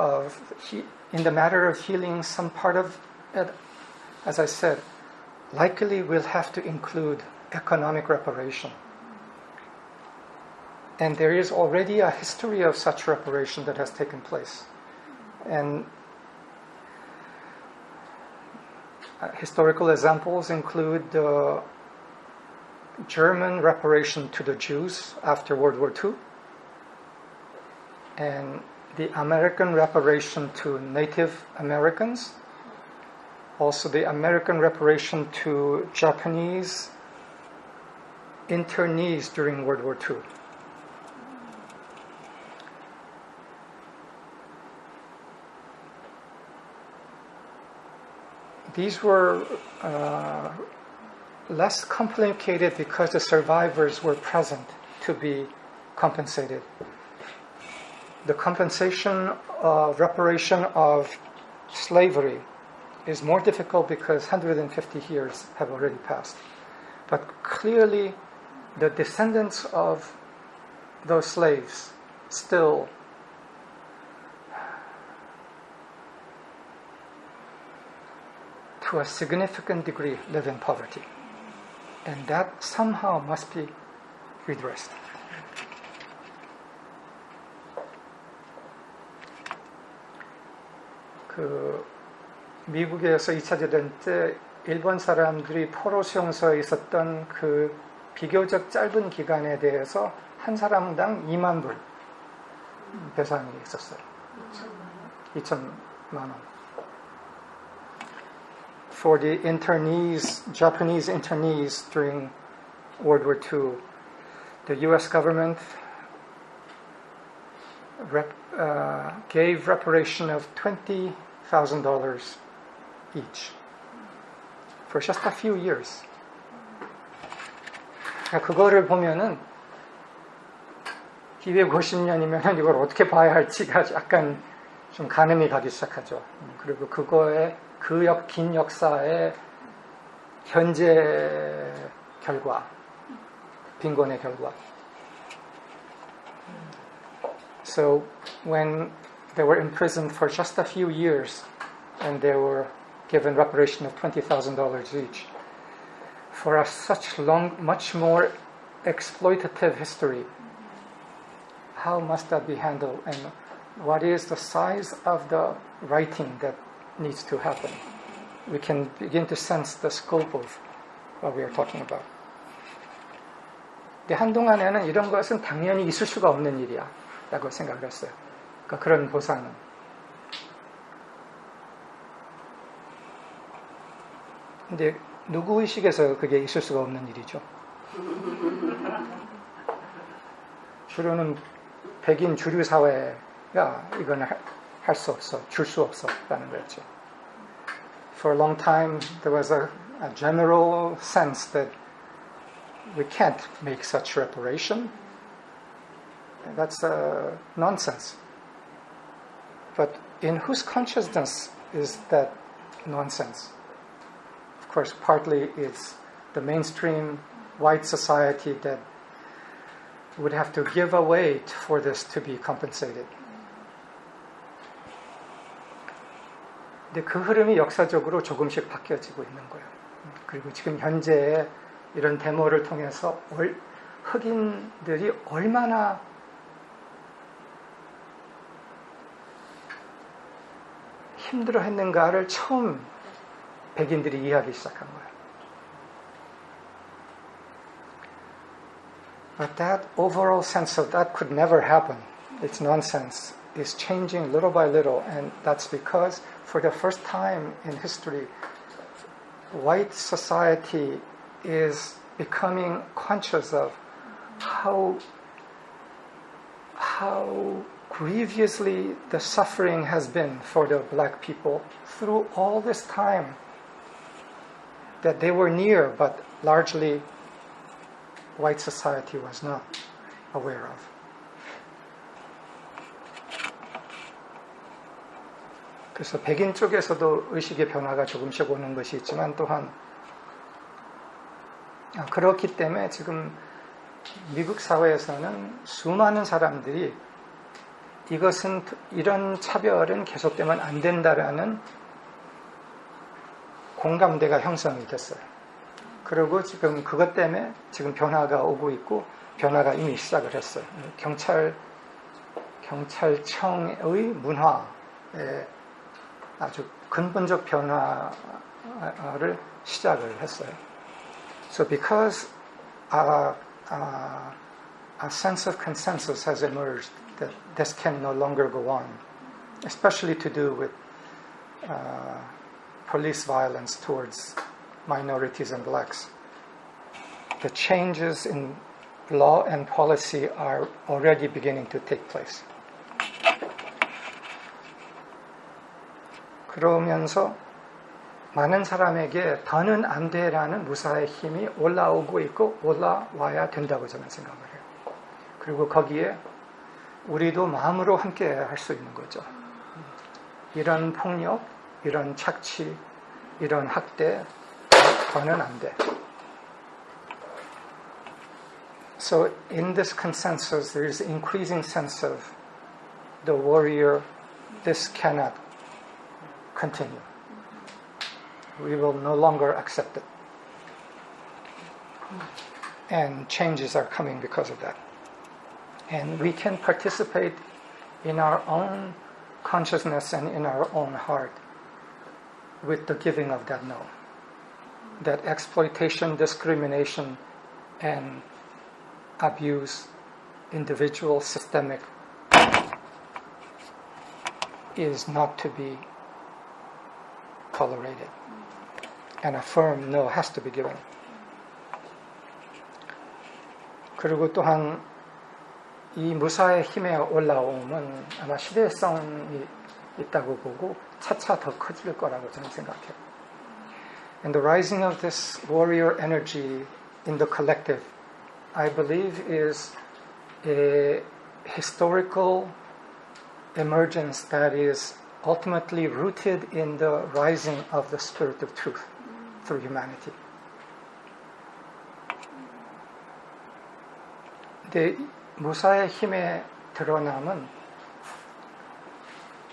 of healing some part of it, as I said, likely we'll have to include economic reparation. And there is already a history of such reparation that has taken place. And historical examples include the German reparation to the Jews after World War II, and the American reparation to Native Americans, also the American reparation to Japanese internees during World War II. These were less complicated because the survivors were present to be compensated. The compensation of reparation of slavery is more difficult because 150 years have already passed. But clearly, the descendants of those slaves still to a significant degree live in poverty. And that somehow must be redressed. 미국에서 2차 대전 때 일본 사람들이 포로 수용소에 있었던 그 비교적 짧은 기간에 대해서 한 사람당 2만 불 배상이 있었어요. 2천만 원. For the internees, Japanese internees during World War II, the U.S. government gave reparation of $20,000 each for just a few years. 그거를 보면은 250년이면 이걸 어떻게 봐야 할지가 약간 좀 가늠이 가기 시작하죠. 그리고 그거에 긴 역사의 현재 결과, 빈곤의 결과. So when they were imprisoned for just a few years and they were given reparation of $20,000 each for such long, much more exploitative history, how must that be handled, and what is the size of the writing that needs to happen? We can begin to sense the scope of what we are talking about. 근데 한동안에는 이런 것은 당연히 있을 수가 없는 일이야 라고 생각을 했어요. 그러니까 그런 보상은. 근데 누구 의식에서 그게 있을 수가 없는 일이죠. 주로는 백인 주류 사회가 이건 할 수 없어, 줄 수 없어 라는 거였죠. For a long time there was a general sense that we can't make such reparation. That's nonsense. But in whose consciousness is that nonsense? Of course, partly it's the mainstream white society that would have to give away for this to be compensated. 근데 그 흐름이 역사적으로 조금씩 바뀌어지고 있는 거예요. 그리고 지금 현재 이런 데모를 통해서 흑인들이 얼마나 힘들어했는가를 처음 백인들이 이해하기 시작한 거예요. But that overall sense of that could never happen. It's nonsense. Is changing little by little, and that's because for the first time in history, white society is becoming conscious of how grievously the suffering has been for the black people through all this time that they were near, but largely white society was not aware of. 그래서 백인 쪽에서도 의식의 변화가 조금씩 오는 것이 있지만 또한 그렇기 때문에 지금 미국 사회에서는 수많은 사람들이 이런 차별은 계속되면 안 된다라는 공감대가 형성이 됐어요. 그리고 지금 그것 때문에 지금 변화가 오고 있고 변화가 이미 시작을 했어요. 경찰청의 문화에 아주 근본적 변화를 시작을 했어요. So because a sense of consensus has emerged that this can no longer go on, especially to do with police violence towards minorities and blacks. The changes in law and policy are already beginning to take place. 그러면서 많은 사람에게 더는 안 돼라는 무사의 힘이 올라오고 있고 올라와야 된다고 저는 생각을 해요. 그리고 거기에 우리도 마음으로 함께 할 수 있는 거죠. 이런 폭력, 이런 착취, 이런 학대 더는 안 돼. So in this consensus there is increasing sense of the warrior, this cannot continue. We will no longer accept it. And changes are coming because of that. And we can participate in our own consciousness and in our own heart with the giving of that no. That exploitation, discrimination, and abuse, individual, systemic, is not to be tolerated. And a firm no has to be given. 그리고 또한 이 무사의 힘에 올라옴은 아마 시대성이 있다고 보고 차차 더 커질 거라고 저는 생각해요. And the rising of this warrior energy in the collective, I believe, is a historical emergence that is ultimately rooted in the rising of the spirit of truth through humanity. 근데 무사의 힘의 드러남은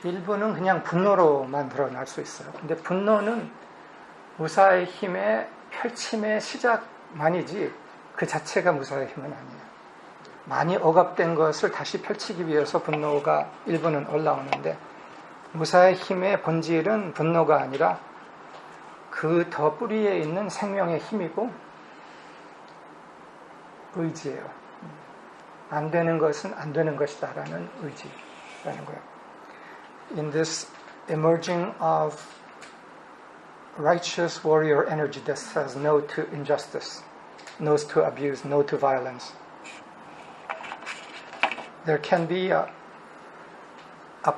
일부는 그냥 분노로만 드러날 수 있어요. 근데 분노는 무사의 힘의 펼침의 시작만이지 그 자체가 무사의 힘은 아니에요. 많이 억압된 것을 다시 펼치기 위해서 분노가 일부는 올라오는데 무사의 힘의 본질은 분노가 아니라 그 더 뿌리에 있는 생명의 힘이고 의지예요. 안 되는 것은 안 되는 것이다라는 의지라는 거예요. In this emerging of righteous warrior energy that says no to injustice, no to abuse, no to violence, there can be a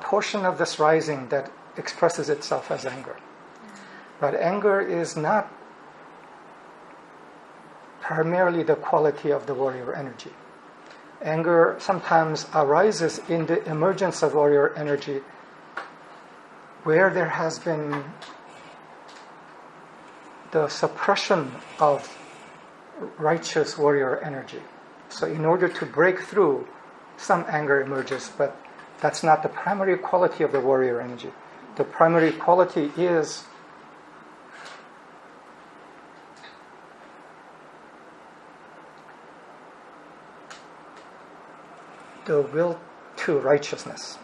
portion of this rising that expresses itself as anger. But anger is not primarily the quality of the warrior energy. Anger sometimes arises in the emergence of warrior energy where there has been the suppression of righteous warrior energy. So in order to break through, some anger emerges, but that's not the primary quality of the warrior energy. The primary quality is the will to righteousness.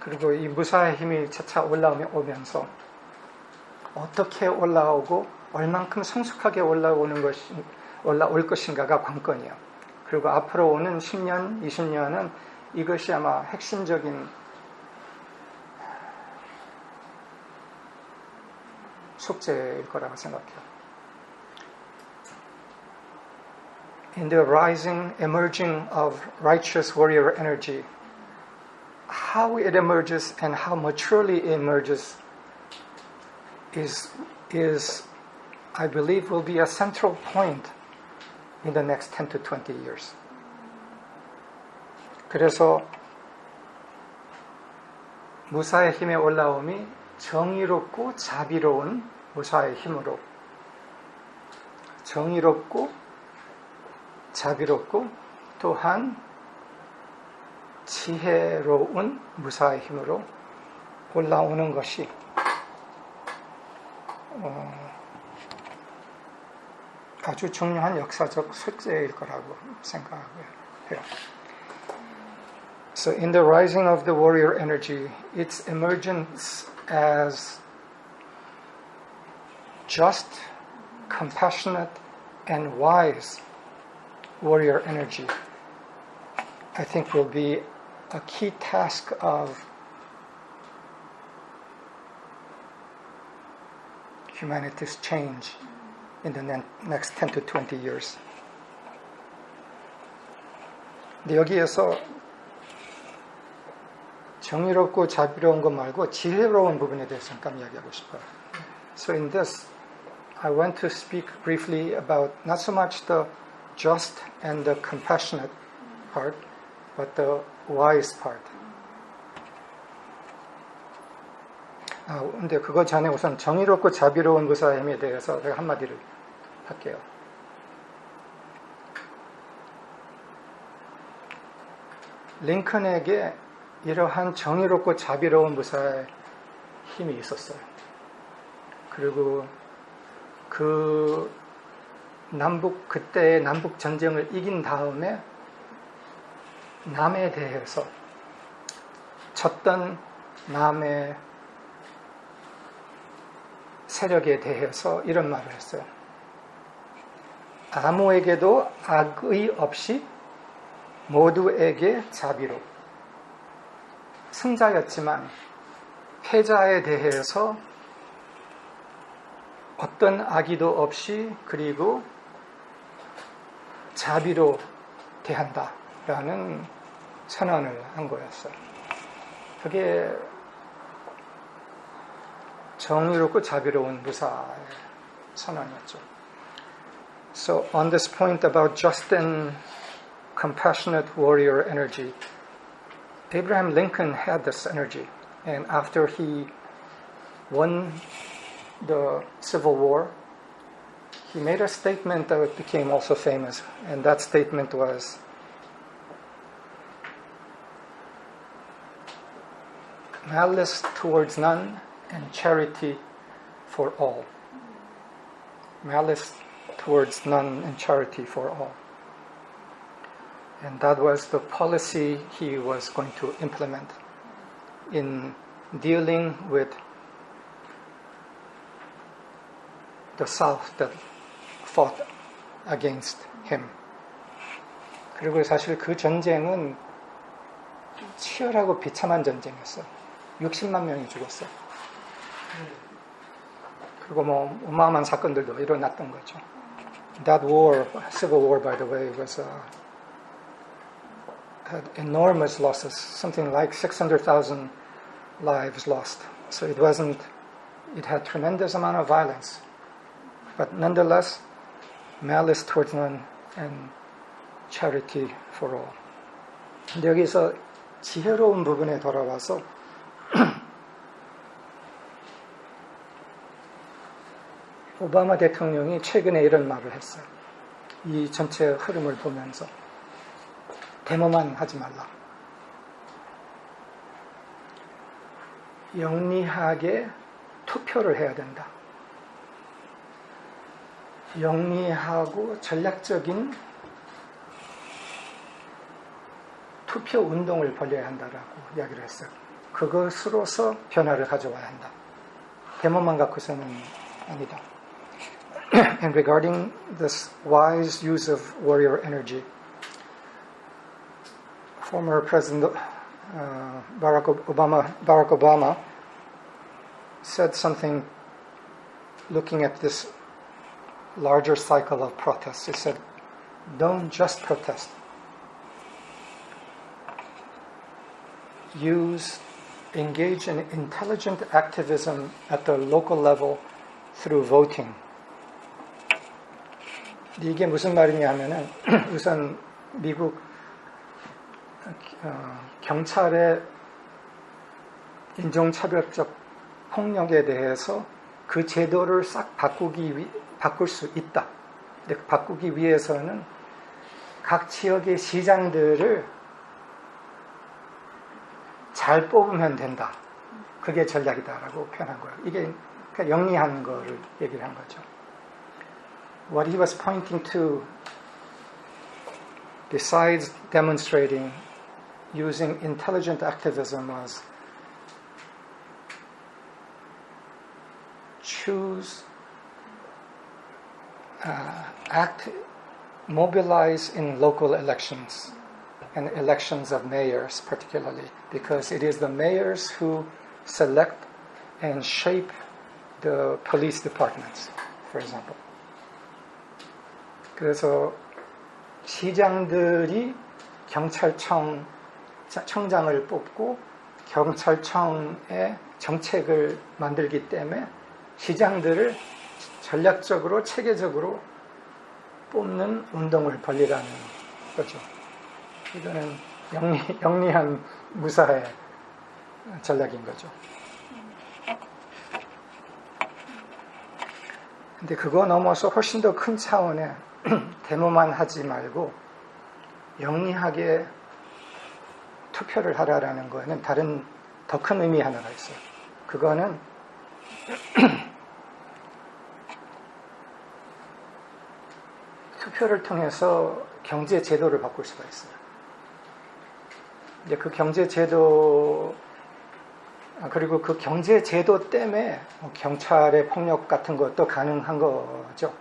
그리고 이 무사의 힘이 차차 올라오면서 어떻게 올라오고 얼만큼 성숙하게 올라올 것인가가 관건이에요. 그리고 앞으로 오는 10년, 20년은 이것이 아마 핵심적인 숙제일 거라고 생각해요. In the rising, emerging of righteous warrior energy, how it emerges and how maturely it emerges is, I believe, will be a central point in the next 10 to 20 years. 그래서 무사의 힘의 올라옴이 정의롭고 자비로운 무사의 힘으로, 정의롭고 자비롭고 또한 지혜로운 무사의 힘으로 올라오는 것이 아주 중요한 역사적 숙제일 거라고 생각해요. So in the rising of the warrior energy, its emergence as just, compassionate, and wise warrior energy, I think will be a key task of humanity's change in the next 10 to 20 years. 근데 여기에서 정의롭고 자비로운 것 말고 지혜로운 부분에 대해서 잠깐 이야기하고 싶어요. So in this, I want to speak briefly about not so much the just and the compassionate part, but the wise part. 근데 그거 전에 우선 정의롭고 자비로운 무사의 힘에 대해서 제가 한마디를 할게요. 링컨에게 이러한 정의롭고 자비로운 무사의 힘이 있었어요. 그리고 그때의 남북 전쟁을 이긴 다음에 남에 대해서 쳤던 남의 세력에 대해서 이런 말을 했어요. 아무에게도 악의 없이 모두에게 자비로. 승자였지만 패자에 대해서 어떤 악의도 없이 그리고 자비로 대한다라는 선언을 한 거였어요. 그게 정의롭고 자비로운 무사의 선언이었죠. So on this point about just and compassionate warrior energy, Abraham Lincoln had this energy, and after he won the Civil War, he made a statement that became also famous, and that statement was, malice towards none and charity for all. Malice towards none and charity for all. And that was the policy he was going to implement in dealing with the South that fought against him. 그리고 사실 그 전쟁은 치열하고 비참한 전쟁이었어요. 60만 명이 죽었어요. 그리고 뭐 어마어마한 사건들도 일어났던 거죠. That war, Civil War, by the way, had enormous losses, something like 600,000 lives lost. So it had tremendous amount of violence. but nonetheless, malice towards none and charity for all. 근데 여기서 지혜로운 부분에 돌아와서 오바마 대통령이 최근에 이런 말을 했어요. 이 전체 흐름을 보면서 데모만 하지 말라. 영리하게 투표를 해야 된다. 영리하고 전략적인 투표 운동을 벌여야 한다라고 이야기를 했어요. 그것으로서 변화를 가져와야 한다. 데모만 갖고서는 아니다. And regarding this wise use of warrior energy, former President Barack Obama said something looking at this larger cycle of protests. He said, don't just protest. Engage in intelligent activism at the local level through voting. 이게 무슨 말이냐 하면은 우선 미국 경찰의 인종차별적 폭력에 대해서 그 제도를 싹 바꿀 수 있다. 근데 바꾸기 위해서는 각 지역의 시장들을 잘 뽑으면 된다. 그게 전략이다라고 표현한 거예요. 이게 영리한 거를 얘기를 한 거죠. What he was pointing to, besides demonstrating using intelligent activism, was mobilize in local elections and elections of mayors particularly, because it is the mayors who select and shape the police departments, for example. 그래서 시장들이 청장을 뽑고 경찰청의 정책을 만들기 때문에 시장들을 전략적으로 체계적으로 뽑는 운동을 벌리라는 거죠. 이거는 영리한 무사의 전략인 거죠. 근데 그거 넘어서 훨씬 더 큰 차원의 데모만 하지 말고 영리하게 투표를 하라라는 거에는 다른 더 큰 의미 하나가 있어요. 그거는 투표를 통해서 경제 제도를 바꿀 수가 있어요. 이제 그 경제 제도 그리고 그 경제 제도 때문에 경찰의 폭력 같은 것도 가능한 거죠.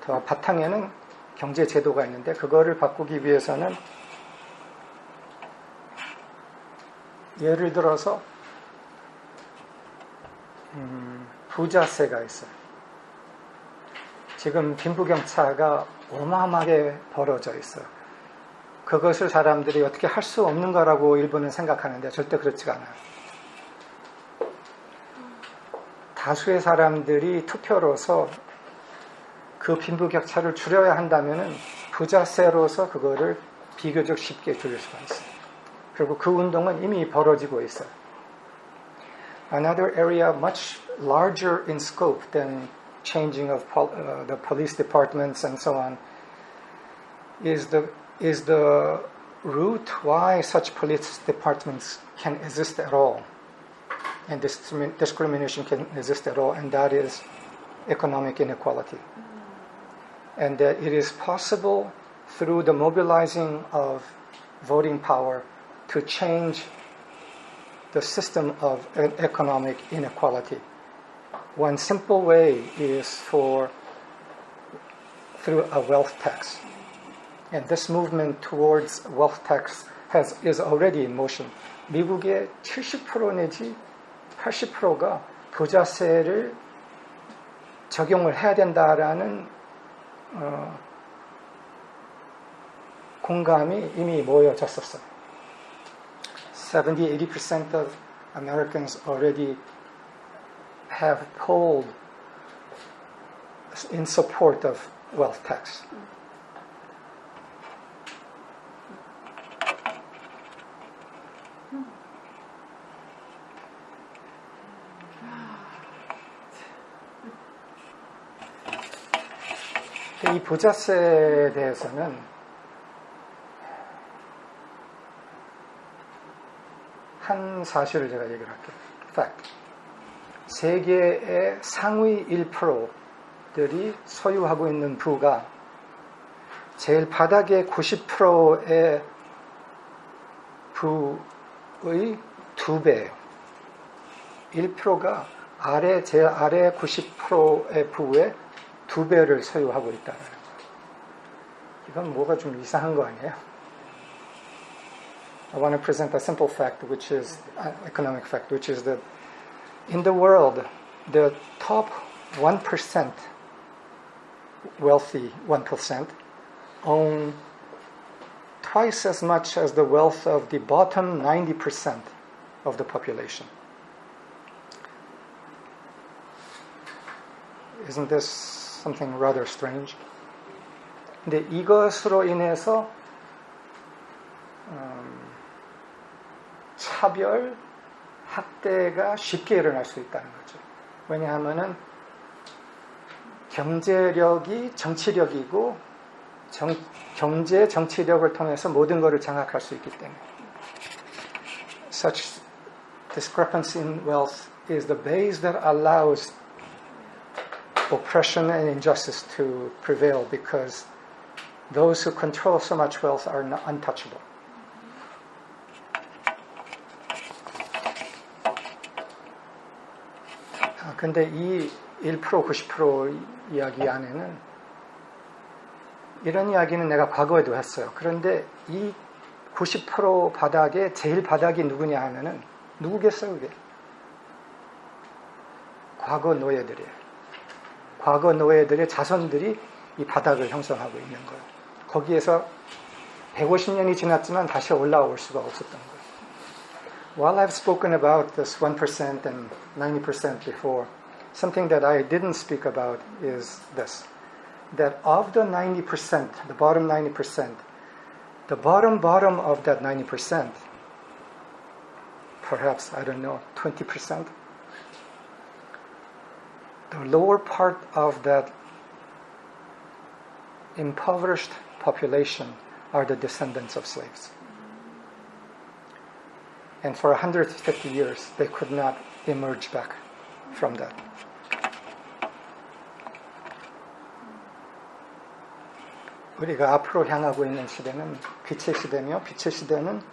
더 바탕에는 경제 제도가 있는데 그거를 바꾸기 위해서는 예를 들어서 부자세가 있어요. 지금 빈부격차가 어마어마하게 벌어져 있어요. 그것을 사람들이 어떻게 할 수 없는 거라고 일부는 생각하는데 절대 그렇지가 않아요. 다수의 사람들이 투표로서 그 빈부격차를 줄여야 한다면은 부자세로서 그거를 비교적 쉽게 줄일 수가 있어요. 그리고 그 운동은 이미 벌어지고 있어요. Another area much larger in scope than changing of the police departments and so on is the root why such police departments can exist at all and discrimination can exist at all, and that is economic inequality. And that it is possible through the mobilizing of voting power to change the system of economic inequality. One simple way is through a wealth tax. And this movement towards wealth tax is already in motion. 미국의 70% 내지 80%가 부자세를 적용을 해야 된다라는 공감이 이미 모여졌었어요. 70-80% of Americans already have polled in support of wealth tax. 이 부자세에 대해서는 한 사실을 제가 얘기를 할게요. Fact. 세계의 상위 1%들이 소유하고 있는 부가 제일 바닥의 90%의 부의 2배예요. 1%가 제일 아래 90%의 부의 2배를 소유하고 있다는 거예요. 이건 뭐가 좀 이상한 거 아니에요? I want to present a simple fact, which is an economic fact, which is that in the world, the top 1% wealthy 1% own twice as much as the wealth of the bottom 90% of the population. Isn't this something rather strange? 근데 이것으로 인해서 차별, 학대가 쉽게 일어날 수 있다는 거죠. 왜냐하면은 경제력이 정치력이고 경제, 정치력을 통해서 모든 것을 장악할 수 있기 때문에. Such discrepancy in wealth is the base that allows oppression and injustice to prevail because those who control so much wealth are untouchable. 근데 이 1%, 90% 이야기 안에는 이런 이야기는 내가 과거에도 했어요. 그런데 이 90% 바닥에 제일 바닥이 누구냐 하면은 누구겠어요, 그게? 과거 노예들이에요. 과거 노예들의 자손들이 이 바닥을 형성하고 있는 거예요. 거기에서 150년이 지났지만 다시 올라올 수가 없었던 거예요. While I've spoken about this 1% and 90% before, something that I didn't speak about is this. That of the 90%, the bottom 90%, the bottom of that 90%, perhaps, I don't know, 20%, the lower part of that impoverished population are the descendants of slaves. And for 150 years, they could not emerge back from that. 우리가 앞으로 향하고 있는 시대는 빛의 시대며 빛의 시대는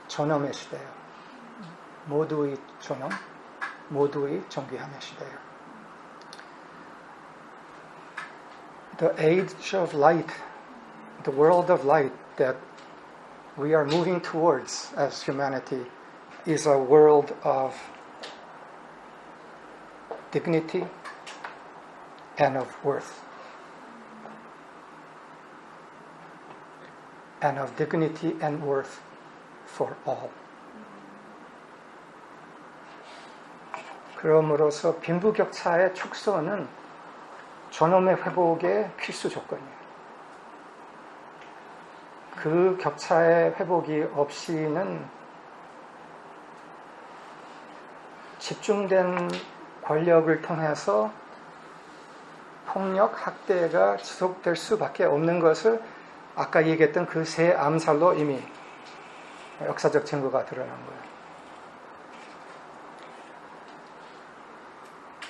존엄의 시대예요. 모두의 존엄, 모두의 존귀함의 시대예요. The age of light, the world of light that we are moving towards as humanity is a world of dignity and of worth. And of dignity and worth for all. 그러므로서 빈부격차의 축소는 존엄의 회복의 필수 조건이에요. 그 격차의 회복이 없이는 집중된 권력을 통해서 폭력, 학대가 지속될 수밖에 없는 것을 아까 얘기했던 그 세 암살로 이미 역사적 증거가 드러난 거예요.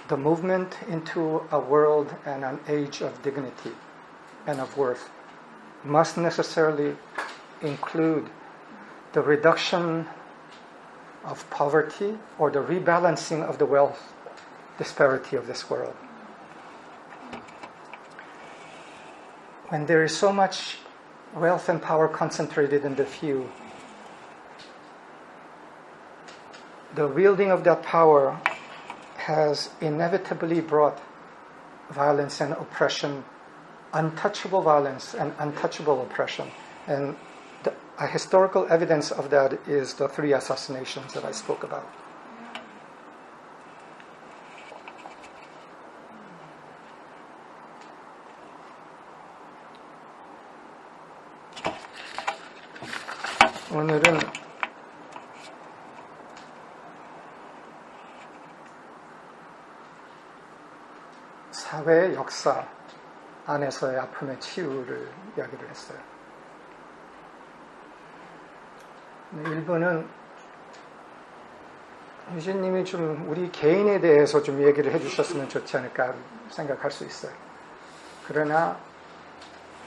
The movement into a world and an age of dignity and of worth must necessarily include the reduction of poverty or the rebalancing of the wealth disparity of this world. When there is so much wealth and power concentrated in the few, the wielding of that power has inevitably brought violence and oppression, untouchable violence and untouchable oppression. And a historical evidence of that is the 3 assassinations that I spoke about. 오늘은 사회의 역사 안에서의 아픔의 치유를 이야기를 했어요. 일부는 유진님이 좀 우리 개인에 대해서 좀 얘기를 해주셨으면 좋지 않을까 생각할 수 있어요. 그러나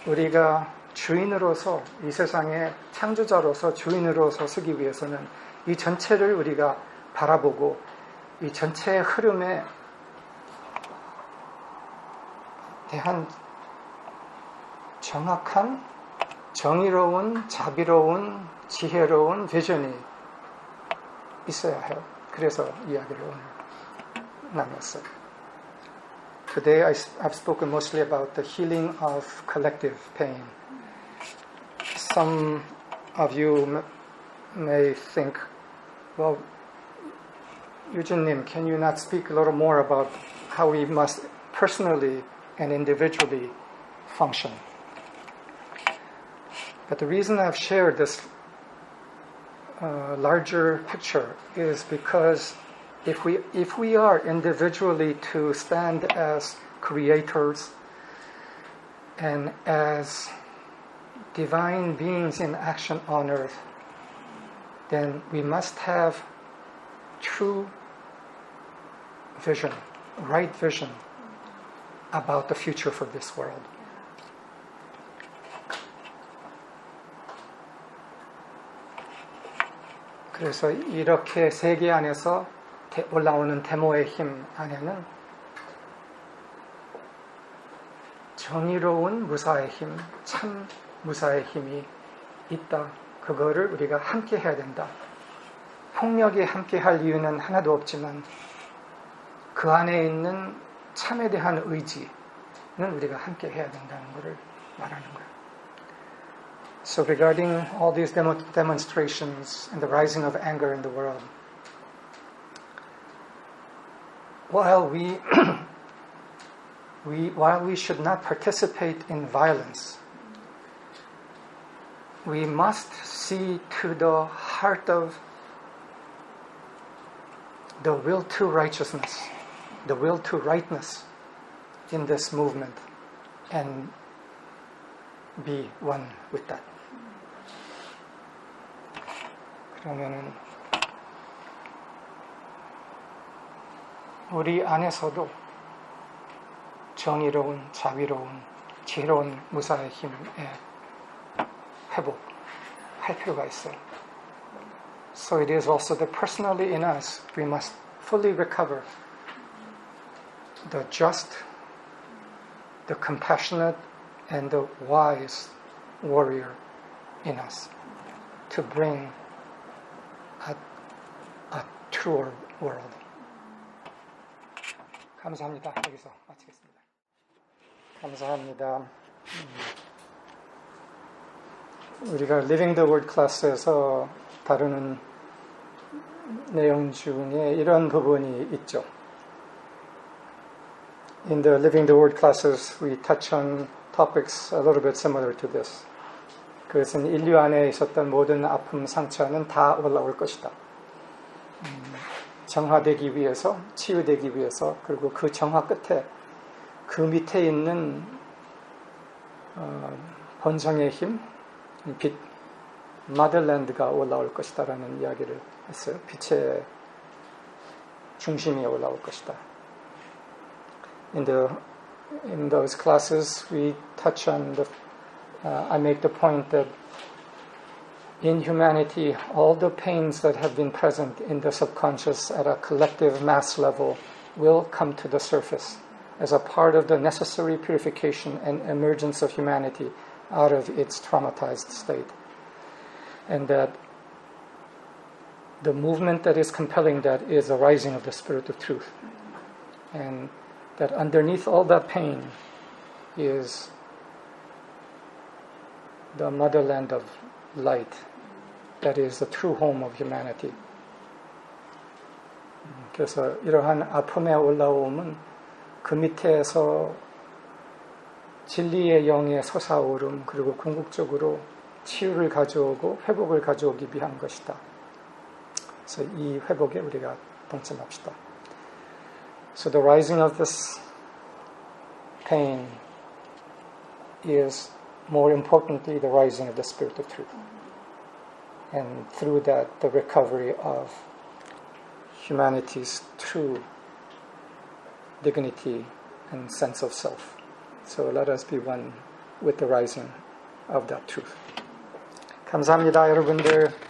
우리가 주인으로서 이 세상의 창조자로서 주인으로서 서기 위해서는 이 전체를 우리가 바라보고 이 전체의 흐름에 대한 정확한 정의로운 자비로운 지혜로운 비전이 있어야 해요. 그래서 이야기를 오늘 나눴어요. Today I've spoken mostly about the healing of collective pain. Some of you may think, well, Eugene-님, can you not speak a little more about how we must personally and individually function? But the reason I've shared this larger picture is because if we are individually to stand as creators and as divine beings in action on earth, then we must have true vision, right vision about the future for this world. 그래서 이렇게 세계 안에서 올라오는 데모의 힘 안에는 정의로운 무사의 힘, 참 무사의 힘이 있다. 그거를 우리가 함께 해야 된다. 폭력이 함께 할 이유는 하나도 없지만 그 안에 있는 참에 대한 의지는 우리가 함께 해야 된다는 것을 말하는 거예요. So regarding all these demonstrations and the rising of anger in the world, while we should not participate in violence, we must see to the heart of the will to righteousness, the will to rightness in this movement, and be one with that. 그러면은 우리 안에서도 정의로운, 자비로운, 지혜로운 무사의 힘에 회복할 필요가 있어요. So it is also that personally in us we must fully recover the just, the compassionate, and the wise warrior in us to bring a truer world. 감사합니다. 여기서 마치겠습니다. 감사합니다. 우리가 Living the Word 클래스에서 다루는 내용 중에 이런 부분이 있죠. In the Living the Word classes, we touch on topics a little bit similar to this. 그것은 인류 안에 있었던 모든 아픔, 상처는 다 올라올 것이다. 정화되기 위해서, 치유되기 위해서, 그리고 그 정화 끝에 그 밑에 있는 본성의 힘, 빛, 마들랜드가 올라올 것이다라는 이야기를 했어요. 빛의 중심이 올라올 것이다. In those classes, we touch on I make the point that in humanity, all the pains that have been present in the subconscious at a collective mass level will come to the surface as a part of the necessary purification and emergence of humanity out of its traumatized state. And that the movement that is compelling that is the rising of the Spirit of Truth. And that underneath all that pain is the motherland of light that is the true home of humanity. 그래서 이러한 아픔의 올라옴은 그 밑에서 진리의 영의 솟아오름 그리고 궁극적으로 치유를 가져오고 회복을 가져오기 위한 것이다. 그래서 이 회복에 우리가 동참합시다. So the rising of this pain is more importantly the rising of the Spirit of Truth. And through that, the recovery of humanity's true dignity and sense of self. So let us be one with the rising of that truth. 감사합니다, 여러분들.